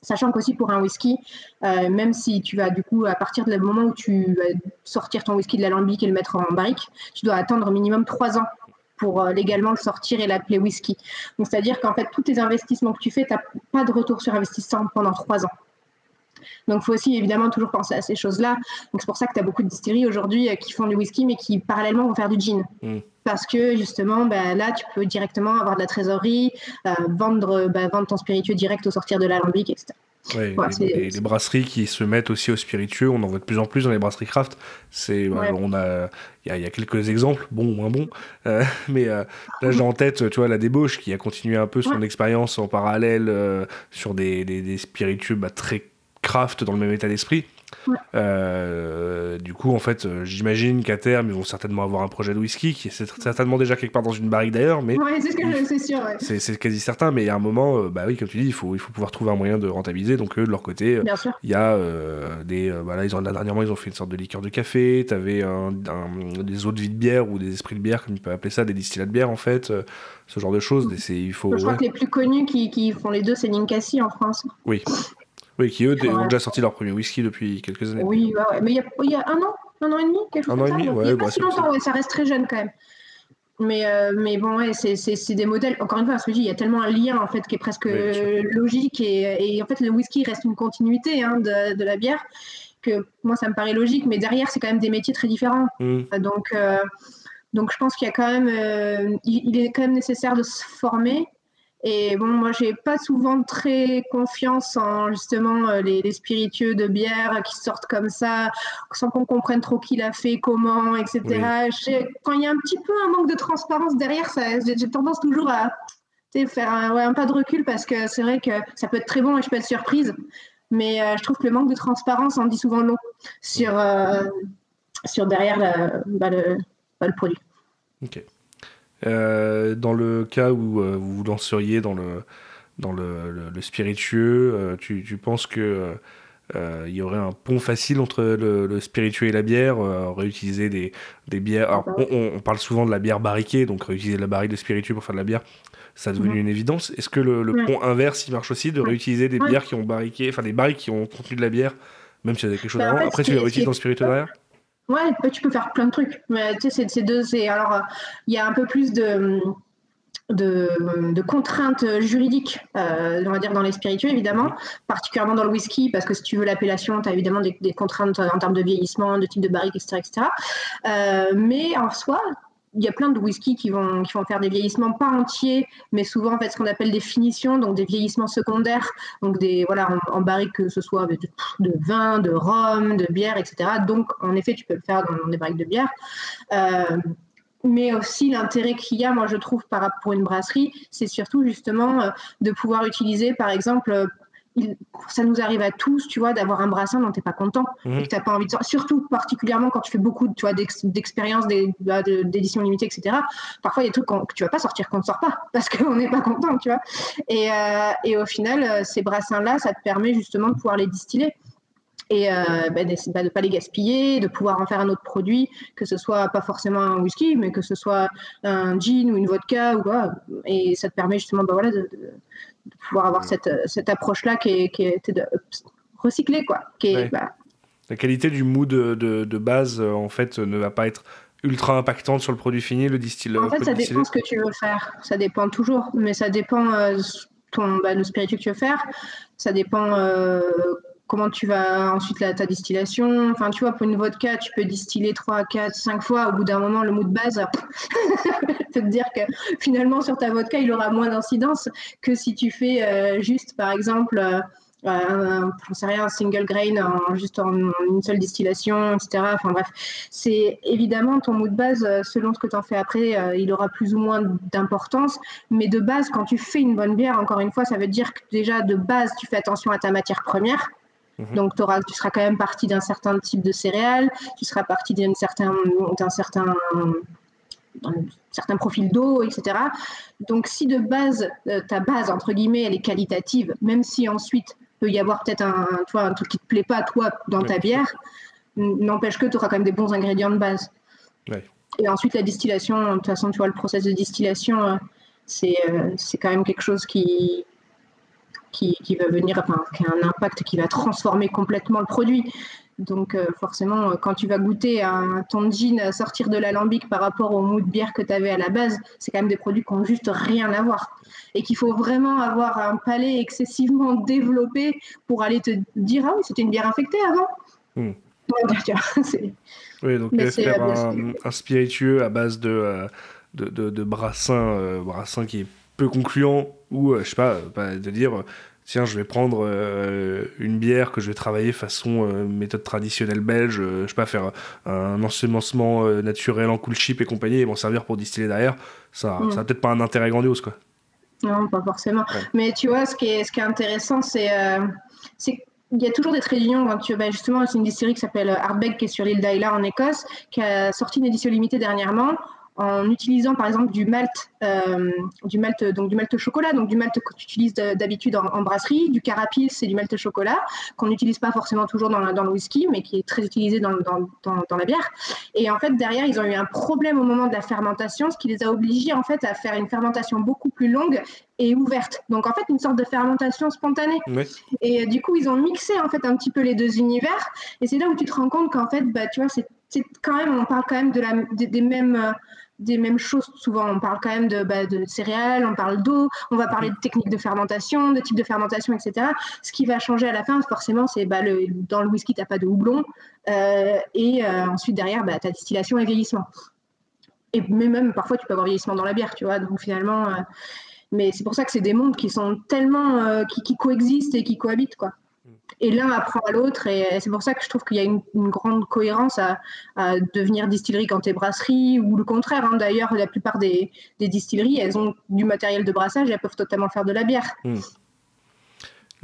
Sachant qu'aussi pour un whisky, même si tu vas du coup, à partir du moment où tu vas sortir ton whisky de l'alambic et le mettre en barrique, tu dois attendre minimum 3 ans pour légalement le sortir et l'appeler whisky. Donc c'est-à-dire qu'en fait, tous tes investissements que tu fais, tu n'as pas de retour sur investissement pendant 3 ans. Donc il faut aussi évidemment toujours penser à ces choses-là. Donc c'est pour ça que tu as beaucoup de distilleries aujourd'hui qui font du whisky, mais qui parallèlement vont faire du gin. Parce que justement, là, tu peux directement avoir de la trésorerie, vendre ton spiritueux direct au sortir de l'alambic, etc. Ouais, les brasseries qui se mettent aussi au spiritueux, on en voit de plus en plus dans les brasseries craft. Il y a quelques exemples, bons ou moins bons, mais là j'ai en tête, tu vois, la Débauche qui a continué un peu son expérience en parallèle sur des spiritueux très craft dans le même état d'esprit. Du coup, en fait, j'imagine qu'à terme, ils vont certainement avoir un projet de whisky qui est certainement déjà quelque part dans une barrique d'ailleurs. Mais c'est sûr. Ouais. C'est quasi certain, mais il y a un moment, oui, comme tu dis, il faut pouvoir trouver un moyen de rentabiliser. Donc, eux, de leur côté, il y a dernièrement, ils ont fait une sorte de liqueur de café. Tu avais des eaux de vie de bière ou des esprits de bière, comme tu peux appeler ça, des distillats de bière, en fait. Ce genre de choses. Je crois que les plus connus qui font les deux, c'est Ninkasi en France. Oui, qui eux ont déjà sorti leur premier whisky depuis quelques années. Oui, mais il y a 1 an et demi, quelque chose comme ça. Il n'y a pas si longtemps, ça reste très jeune quand même. Mais bon, c'est des modèles. Encore une fois, parce que je dis, il y a tellement un lien en fait qui est presque logique, et en fait le whisky reste une continuité de la bière, que moi ça me paraît logique, mais derrière c'est quand même des métiers très différents. Donc je pense qu'il y a quand même, il est quand même nécessaire de se former. Et bon, moi, j'ai pas souvent très confiance en justement les spiritueux de bière qui sortent comme ça, sans qu'on comprenne trop qui l'a fait, comment, etc. Quand il y a un petit peu un manque de transparence derrière, j'ai tendance toujours à faire un pas de recul, parce que c'est vrai que ça peut être très bon et je peux être surprise. mais je trouve que le manque de transparence en dit souvent long sur derrière le produit. Ok. Dans le cas où vous vous lanceriez dans le spiritueux, tu penses que il y aurait un pont facile entre le spiritueux et la bière, réutiliser des bières. Alors, on parle souvent de la bière barriquée, donc réutiliser la barrique de spiritueux pour faire de la bière, ça a devenu une évidence. Est-ce que le pont inverse, il marche aussi, de réutiliser des bières qui ont barriqué, enfin des barriques qui ont contenu de la bière, même s'il y avait quelque chose avant. En fait, après, tu les réutilises dans le spiritueux derrière. Ouais, tu peux faire plein de trucs. Mais tu sais, alors, il y a un peu plus de contraintes juridiques, on va dire, dans les spiritueux, évidemment, particulièrement dans le whisky, parce que si tu veux l'appellation, tu as évidemment des contraintes en termes de vieillissement, de type de barrique, etc. Mais en soi, il y a plein de whisky qui vont faire des vieillissements pas entiers, mais souvent en fait ce qu'on appelle des finitions, donc des vieillissements secondaires, donc en barrique, que ce soit de vin, de rhum, de bière, etc. Donc en effet, tu peux le faire dans des barriques de bière. Mais aussi l'intérêt qu'il y a, moi je trouve, pour une brasserie, c'est surtout justement de pouvoir utiliser, par exemple, ça nous arrive à tous, tu vois, d'avoir un brassin dont tu n'es pas content et que tu n'as pas envie de sortir. Surtout, particulièrement quand tu fais beaucoup, tu vois, d'expériences d'édition limitée, etc. Parfois, il y a des trucs que tu ne vas pas sortir, qu'on ne sort pas parce qu'on n'est pas content, tu vois. Et au final, ces brassins-là, ça te permet justement de pouvoir les distiller. Et de ne pas les gaspiller, de pouvoir en faire un autre produit, que ce soit pas forcément un whisky, mais que ce soit un gin ou une vodka, ou quoi. Et ça te permet justement de pouvoir avoir cette approche-là qui est de recycler, quoi. La qualité du mood de base, en fait, ne va pas être ultra impactante sur le produit fini, le distillat. En fait, ça dépend ce que tu veux faire. Ça dépend toujours, mais ça dépend le spiritueux que tu veux faire. Ça dépend comment tu vas ensuite ta distillation. Enfin, tu vois, pour une vodka, tu peux distiller 3, 4, 5 fois. Au bout d'un moment, le mood base, te dire que finalement, sur ta vodka, il aura moins d'incidence que si tu fais juste, par exemple, j'en sais rien, un single grain juste en une seule distillation, etc. Enfin bref, c'est évidemment ton mood base, selon ce que tu en fais après, il aura plus ou moins d'importance. Mais de base, quand tu fais une bonne bière, encore une fois, ça veut dire que déjà de base, tu fais attention à ta matière première. Donc, tu seras quand même parti d'un certain type de céréales, tu seras parti d'un certain profil d'eau, etc. Donc, si de base, ta base, entre guillemets, elle est qualitative, même si ensuite, peut y avoir peut-être un truc qui ne te plaît pas, toi, dans ta bière, n'empêche que tu auras quand même des bons ingrédients de base. Ouais. Et ensuite, la distillation, de toute façon, tu vois, le process de distillation, c'est quand même quelque chose qui va venir, qui a un impact qui va transformer complètement le produit. Donc forcément, quand tu vas goûter ton gin sortir de l'alambic par rapport au mood bière que tu avais à la base, c'est quand même des produits qui n'ont juste rien à voir. Et qu'il faut vraiment avoir un palais excessivement développé pour aller te dire « Ah oui, c'était une bière infectée avant ». Oui, donc faire un spiritueux à base de brassin qui est peu concluant, ou je sais pas, de dire tiens, je vais prendre une bière que je vais travailler façon méthode traditionnelle belge, je sais pas, faire un ensemencement naturel en cool chip et compagnie, et m'en servir pour distiller derrière, ça a peut-être pas un intérêt grandiose, quoi. Non, pas forcément. Ouais. Mais tu vois, ce qui est intéressant, c'est qu'il y a toujours des traits d'union. Justement, c'est une distillerie qui s'appelle Ardbeg, qui est sur l'île d'Islay en Écosse, qui a sorti une édition limitée dernièrement, en utilisant par exemple du malt chocolat, donc du malt que tu utilises d'habitude en brasserie, du carapils, c'est du malt chocolat qu'on n'utilise pas forcément toujours dans le whisky, mais qui est très utilisé dans la bière. Et en fait, derrière, ils ont eu un problème au moment de la fermentation, ce qui les a obligés en fait à faire une fermentation beaucoup plus longue et ouverte. Donc en fait, une sorte de fermentation spontanée. Oui. Et du coup, ils ont mixé en fait un petit peu les deux univers. Et c'est là où tu te rends compte qu'en fait, tu vois, c'est quand même, on parle quand même des mêmes choses. Souvent, on parle quand même de céréales, on parle d'eau, on va parler de techniques de fermentation, de types de fermentation, etc. Ce qui va changer à la fin, forcément, c'est dans le whisky, tu n'as pas de houblon. Ensuite, derrière, ta distillation et vieillissement. Mais même, parfois, tu peux avoir vieillissement dans la bière, tu vois. Donc, finalement, mais c'est pour ça que c'est des mondes qui sont tellement... qui coexistent et qui cohabitent, quoi. Et l'un apprend à l'autre, et c'est pour ça que je trouve qu'il y a une grande cohérence à devenir distillerie quand tu es brasserie, ou le contraire. D'ailleurs, la plupart des distilleries, elles ont du matériel de brassage et elles peuvent totalement faire de la bière.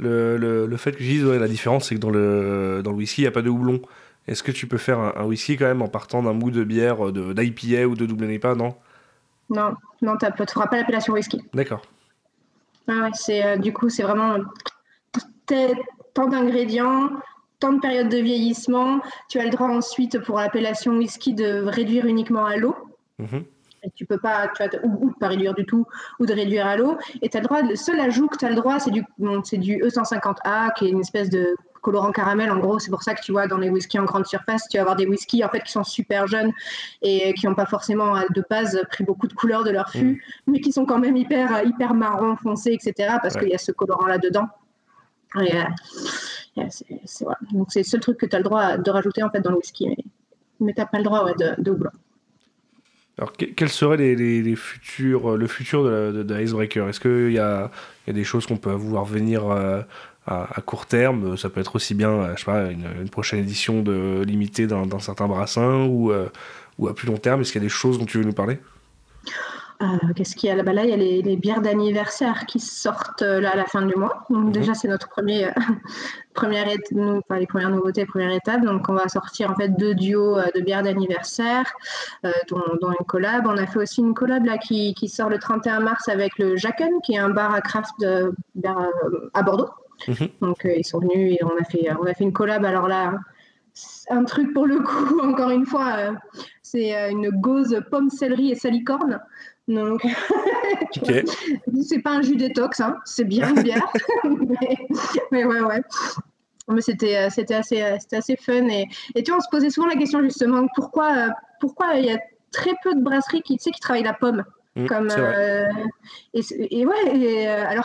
le fait que je dise la différence, c'est que dans le whisky, il n'y a pas de houblon. Est-ce que tu peux faire un whisky quand même en partant d'un moût de bière d'IPA ou de double IPA, non? Non, tu ne feras pas l'appellation whisky. D'accord. Ah ouais, du coup, c'est vraiment tant d'ingrédients, tant de périodes de vieillissement. Tu as le droit ensuite, pour l'appellation whisky, de réduire uniquement à l'eau. Et tu peux pas, ou de pas réduire du tout, ou de réduire à l'eau. Et tu as le droit, le seul ajout que tu as le droit, c'est du E150A, qui est une espèce de colorant caramel. En gros, c'est pour ça que tu vois, dans les whiskies en grande surface, tu vas avoir des whiskies en fait, qui sont super jeunes et qui n'ont pas forcément de base pris beaucoup de couleurs de leur fût, mais qui sont quand même hyper marron foncé, etc. Parce qu'il y a ce colorant-là dedans. Et, voilà. Donc c'est le seul truc que tu as le droit de rajouter en fait, dans le whisky. Mais tu n'as pas le droit de houblon. Alors, quels seraient le futur de Icebreaker? Est-ce qu'il y a des choses qu'on peut voir venir à court terme? Ça peut être aussi bien, je sais pas, une prochaine édition limitée d'un certain brassin ou à plus long terme. Est-ce qu'il y a des choses dont tu veux nous parler? Qu'est-ce qu'il y a là-bas? Là, il y a les bières d'anniversaire qui sortent là à la fin du mois. Donc déjà, c'est notre les premières nouveautés, première étape. Donc on va sortir en fait 2 duos de bières d'anniversaire, dont une collab. On a fait aussi une collab là qui sort le 31 mars avec le Jacken, qui est un bar à craft de bière à Bordeaux. Donc ils sont venus et on a fait une collab. Alors là, un truc pour le coup, encore une fois, c'est une gauze pomme, céleri et salicorne. Donc, okay. C'est pas un jus détox, hein, c'est bien une bière, mais ouais. Mais c'était assez fun et tu vois, on se posait souvent la question justement pourquoi il y a très peu de brasseries qui travaillent la pomme. Alors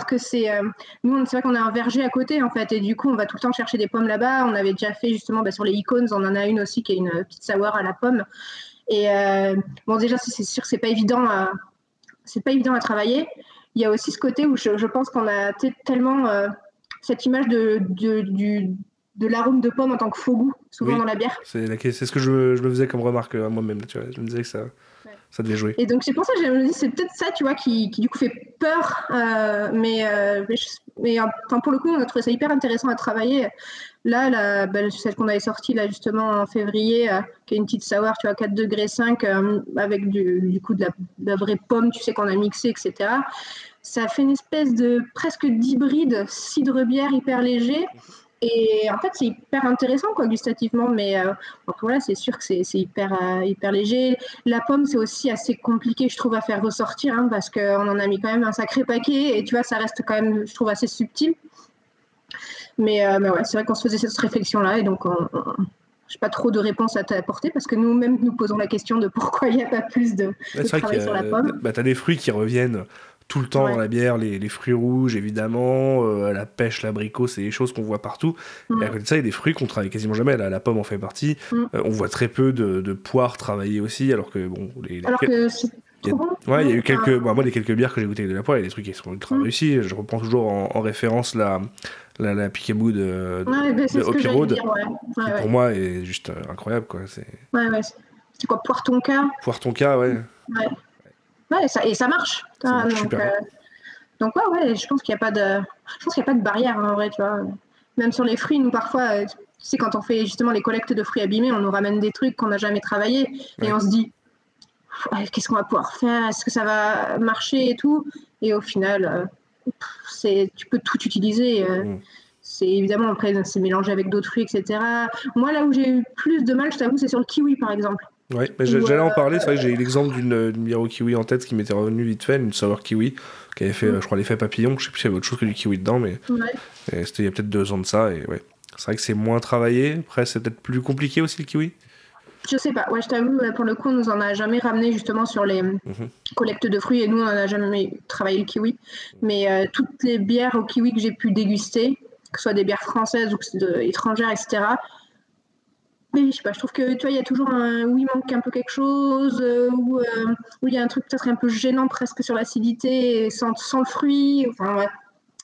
que nous, c'est vrai qu'on a un verger à côté en fait, et du coup on va tout le temps chercher des pommes là-bas. On avait déjà fait justement sur les Icons, on en a une aussi qui est une petite sour à la pomme. Et bon, déjà c'est sûr que c'est pas évident à travailler. Il y a aussi ce côté où je pense qu'on a tellement cette image de l'arôme de pomme en tant que faux goût souvent dans la bière. C'est ce que je me faisais comme remarque à moi-même, tu vois. Je me disais que ça devait jouer. Et donc c'est pour ça que je me dis c'est peut-être ça, tu vois, qui du coup fait peur, mais enfin, pour le coup on a trouvé ça hyper intéressant à travailler. Là, celle qu'on avait sortie là justement en février, qui est une petite sour, tu vois, 4,5 degrés, avec du coup de la vraie pomme, tu sais, qu'on a mixé, etc. Ça fait une espèce de presque d'hybride cidre-bière hyper léger. Et en fait, c'est hyper intéressant quoi, gustativement, mais donc voilà, c'est sûr que c'est hyper léger. La pomme, c'est aussi assez compliqué, je trouve, à faire ressortir, hein, parce qu'on en a mis quand même un sacré paquet, et tu vois, ça reste quand même, je trouve, assez subtil. Mais ouais, c'est vrai qu'on se faisait cette réflexion-là, et donc je n'ai pas trop de réponses à t'apporter, parce que nous-mêmes nous posons la question de pourquoi il n'y a pas plus de travail sur la pomme. Tu as des fruits qui reviennent tout le temps dans la bière, les fruits rouges évidemment, la pêche, l'abricot, c'est des choses qu'on voit partout. Et à côté de ça, il y a des fruits qu'on travaille quasiment jamais. La pomme en fait partie. On voit très peu de poires travailler aussi, alors que bon, c'est il y a eu quelques, moi les quelques bières que j'ai goûtées avec de la poire, il y a des trucs qui sont ultra réussis. Je reprends toujours en référence la Peekaboo de Hoppy Road, qui pour moi est juste incroyable quoi. C'est quoi, Poire Tonka, ouais. Ouais, ça marche. Donc ouais, je pense qu'il n'y a pas de barrière en vrai, tu vois. Même sur les fruits, nous parfois, tu sais, quand on fait justement les collectes de fruits abîmés, on nous ramène des trucs qu'on n'a jamais travaillé et on se dit qu'est-ce qu'on va pouvoir faire, est-ce que ça va marcher et tout. Et au final, tu peux tout utiliser. C'est évidemment après c'est mélangé avec d'autres fruits, etc. Moi là où j'ai eu plus de mal, je t'avoue, c'est sur le kiwi par exemple. Ouais, mais j'allais en parler. C'est vrai que j'ai eu l'exemple d'une bière au kiwi en tête qui m'était revenue vite fait, une sour kiwi qui avait fait, je crois, l'effet papillon. Je sais plus s'il y avait autre chose que du kiwi dedans, mais c'était il y a peut-être 2 ans de ça. Et ouais, c'est vrai que c'est moins travaillé. Après, c'est peut-être plus compliqué aussi le kiwi. Je sais pas. Ouais, je t'avoue, pour le coup, on nous en a jamais ramené justement sur les collectes de fruits et nous, on en a jamais travaillé le kiwi. Mais toutes les bières au kiwi que j'ai pu déguster, que ce soit des bières françaises ou étrangères, etc. Mais je sais pas, je trouve que tu vois, il y a toujours il manque un peu quelque chose, où il y a un truc peut-être un peu gênant presque sur l'acidité, sans le fruit. Enfin, ouais.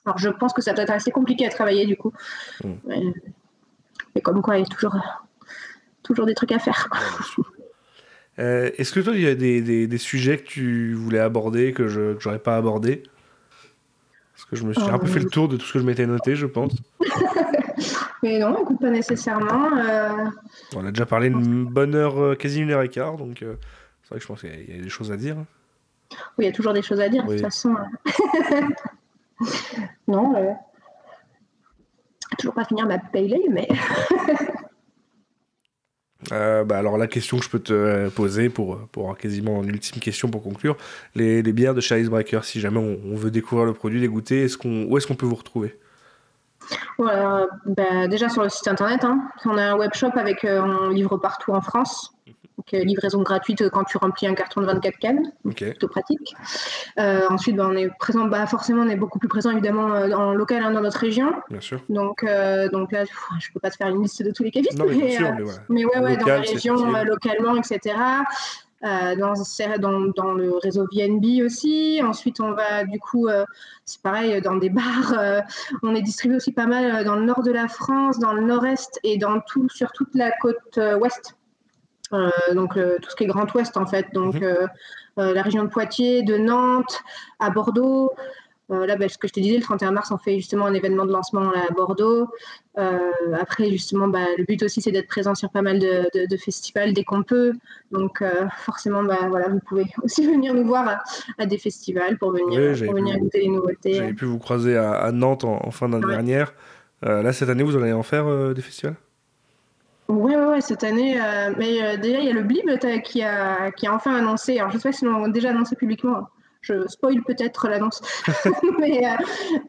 Alors je pense que ça doit être assez compliqué à travailler du coup. Mais comme quoi, il y a toujours des trucs à faire. Est-ce que toi, il y a des sujets que tu voulais aborder, que j'aurais pas abordé? Parce que je me suis un peu fait le tour de tout ce que je m'étais noté, je pense. Mais non, écoute, pas nécessairement. On a déjà parlé une bonne heure, quasi 1h15, donc c'est vrai que je pense qu'il y a des choses à dire. Oui, il y a toujours des choses à dire, de toute façon. Non, toujours pas finir ma pale ale, mais... alors la question que je peux te poser pour quasiment une ultime question pour conclure, les bières de chez Icebreaker, si jamais on veut découvrir le produit, les goûter, où est-ce qu'on peut vous retrouver? Voilà, déjà sur le site internet, hein. On a un webshop avec on livre partout en France. Donc, livraison gratuite quand tu remplis un carton de 24 cannes, plutôt pratique. Ensuite, on est présent, forcément, on est beaucoup plus présent évidemment en local dans notre région. Bien sûr. Donc là, je peux pas te faire une liste de tous les cavistes, non, mais voilà. Mais local, dans la région, localement, etc. Dans le réseau VNB aussi. Ensuite, on va du coup, c'est pareil, dans des bars. On est distribué aussi pas mal dans le nord de la France, dans le nord-est et sur toute la côte ouest. Donc tout ce qui est Grand Ouest en fait. Donc la région de Poitiers, de Nantes, à Bordeaux. Là, ce que je te disais, le 31 mars, on fait justement un événement de lancement là, à Bordeaux. Après, justement, le but aussi, c'est d'être présent sur pas mal de festivals dès qu'on peut. Donc, forcément, voilà, vous pouvez aussi venir nous voir à des festivals pour venir goûter les nouveautés. J'avais pu vous croiser à Nantes en fin d'année dernière. Là, cette année, vous allez en faire des festivals ? Ouais, cette année. Mais déjà, il y a le Blib qui a enfin annoncé. Alors, je ne sais pas s'ils l'ont déjà annoncé publiquement. Je spoil peut-être l'annonce.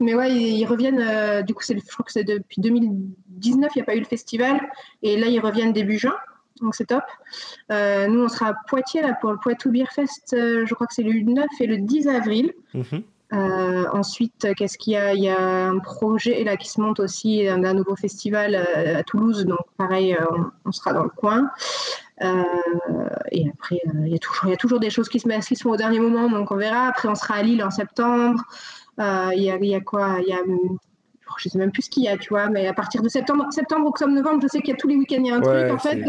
mais ouais, ils reviennent. Du coup, je crois que c'est depuis 2019, il n'y a pas eu le festival. Et là, ils reviennent début juin. Donc, c'est top. Nous, on sera à Poitiers là, pour le Poitou Beer Fest. Je crois que c'est le 9 et le 10 avril. Ensuite, qu'est-ce qu'il y a ? Il y a un projet là, qui se monte aussi d'un nouveau festival à Toulouse. Donc, pareil, on sera dans le coin. Et après, il y a toujours des choses qui se font au dernier moment. Donc, on verra. Après, on sera à Lille en septembre. Il y a quoi ? Je ne sais même plus ce qu'il y a, tu vois. Mais à partir de septembre, octobre, novembre, je sais qu'il y a tous les week-ends, il y a un truc, en fait.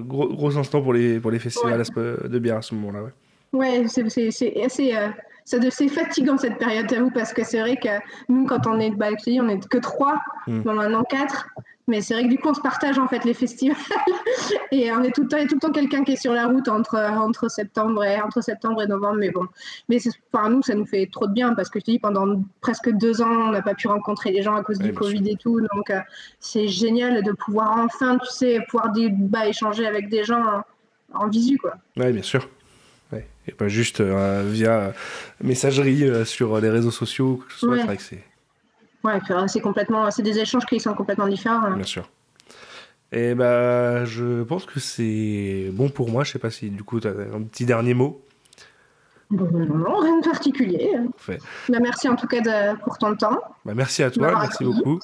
Gros instant pour les festivals de bière à ce moment-là. Ouais, c'est assez... c'est fatigant cette période, j'avoue, parce que c'est vrai que nous, quand on est que 3, maintenant 4, mais c'est vrai que du coup, on se partage en fait les festivals et on est tout le temps quelqu'un qui est sur la route entre septembre et novembre, mais bon. Mais nous, ça nous fait trop de bien parce que je te dis, pendant presque 2 ans, on n'a pas pu rencontrer les gens à cause du Covid et tout, donc c'est génial de pouvoir enfin, tu sais, échanger avec des gens en visu, quoi. Ouais, bien sûr. Ouais. Et pas juste via messagerie sur les réseaux sociaux, que ce soit, c'est vrai que c'est... Ouais, c'est des échanges qui sont complètement différents. Bien sûr. Et je pense que c'est bon pour moi. Je sais pas si du coup tu as un petit dernier mot. Non, rien de particulier. Merci en tout cas pour ton temps. Merci à toi, merci beaucoup.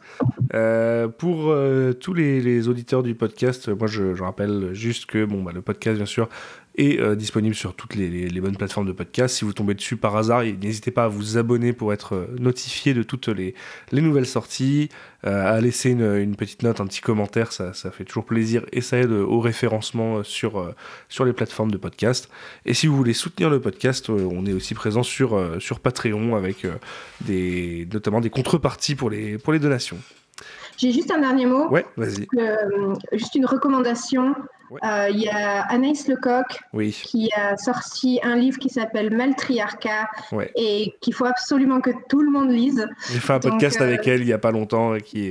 Pour tous les auditeurs du podcast, moi je rappelle juste que le podcast bien sûr est disponible sur toutes les bonnes plateformes de podcast. Si vous tombez dessus par hasard, n'hésitez pas à vous abonner pour être notifié de toutes les nouvelles sorties, à laisser une petite note, un petit commentaire, ça fait toujours plaisir et ça aide au référencement sur les plateformes de podcast. Et si vous voulez soutenir le podcast, on est aussi présent sur Patreon avec notamment des contreparties pour les donations. J'ai juste un dernier mot. Ouais, vas-y. Juste une recommandation. Il y a Anaïs Lecoq qui a sorti un livre qui s'appelle Maltriarcat et qu'il faut absolument que tout le monde lise. J'ai fait un podcast avec elle il n'y a pas longtemps qui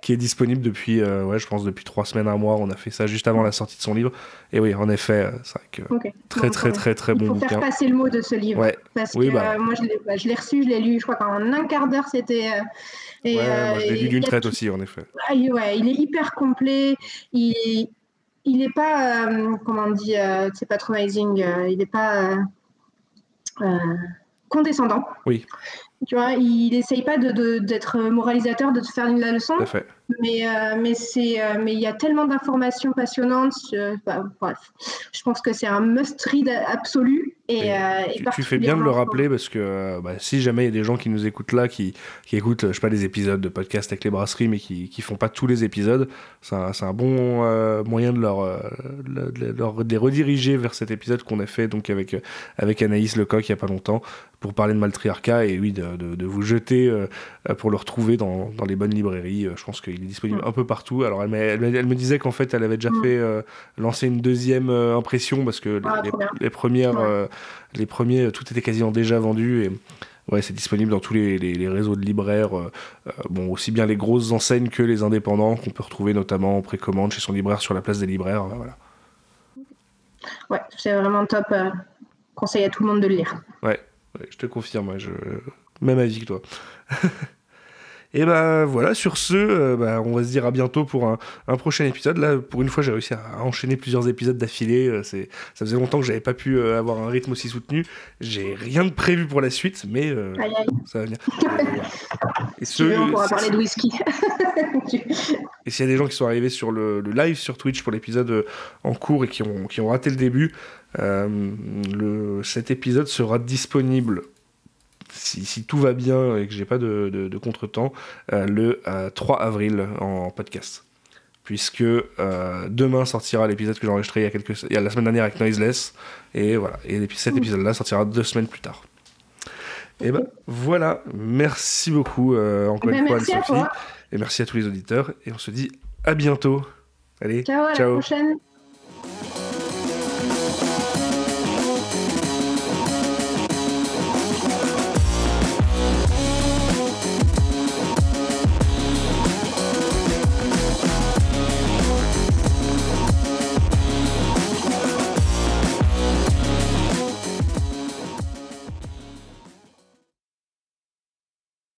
est disponible depuis, je pense depuis 3 semaines, 1 mois. On a fait ça juste avant la sortie de son livre. Et oui, en effet, c'est vrai que très bon bouquin. Il faut faire passer le mot de ce livre. Parce que moi, je l'ai reçu, je l'ai lu, je crois qu'en un quart d'heure, c'était... moi, je l'ai lu d'une traite aussi, en effet. Il est hyper complet. Il n'est pas, comment on dit, c'est patronizing, il n'est pas condescendant. Oui. Tu vois, il n'essaye pas d'être moralisateur, de te faire la leçon. Tout à fait. Mais il y a tellement d'informations passionnantes. Bref, je pense que c'est un must-read absolu. Tu fais bien de le rappeler parce que si jamais il y a des gens qui nous écoutent là, qui écoutent, je sais pas, des épisodes de podcast avec les brasseries, mais qui font pas tous les épisodes, c'est un bon moyen de les rediriger vers cet épisode qu'on a fait donc avec Anaïs Lecoq il y a pas longtemps pour parler de Maltriarca et oui de vous jeter pour le retrouver dans les bonnes librairies. Je pense qu'il est disponible un peu partout. Alors elle me disait qu'en fait elle avait déjà fait lancer une deuxième impression parce que les premières les premiers, tout était quasiment déjà vendu et ouais, c'est disponible dans tous les réseaux de libraires, aussi bien les grosses enseignes que les indépendants qu'on peut retrouver notamment en précommande chez son libraire sur la place des libraires. Voilà. Ouais, c'est vraiment top. Conseille à tout le monde de le lire. Ouais, je te confirme, même avis que toi. Et voilà, sur ce, on va se dire à bientôt pour un prochain épisode. Là, pour une fois, j'ai réussi à enchaîner plusieurs épisodes d'affilée. Ça faisait longtemps que j'avais pas pu avoir un rythme aussi soutenu. J'ai rien de prévu pour la suite, mais ça va venir. On pourra parler de whisky. Et s'il y a des gens qui sont arrivés sur le live sur Twitch pour l'épisode en cours et qui ont raté le début, cet épisode sera disponible si tout va bien et que j'ai pas de contretemps, le 3 avril en podcast. Puisque demain sortira l'épisode que j'ai enregistré il y a la semaine dernière avec Noiseless. Et voilà. Et cet épisode-là sortira 2 semaines plus tard. Et voilà. Merci beaucoup encore une fois Anne-Sophie. Et merci à tous les auditeurs. Et on se dit à bientôt. Allez, ciao. À la prochaine.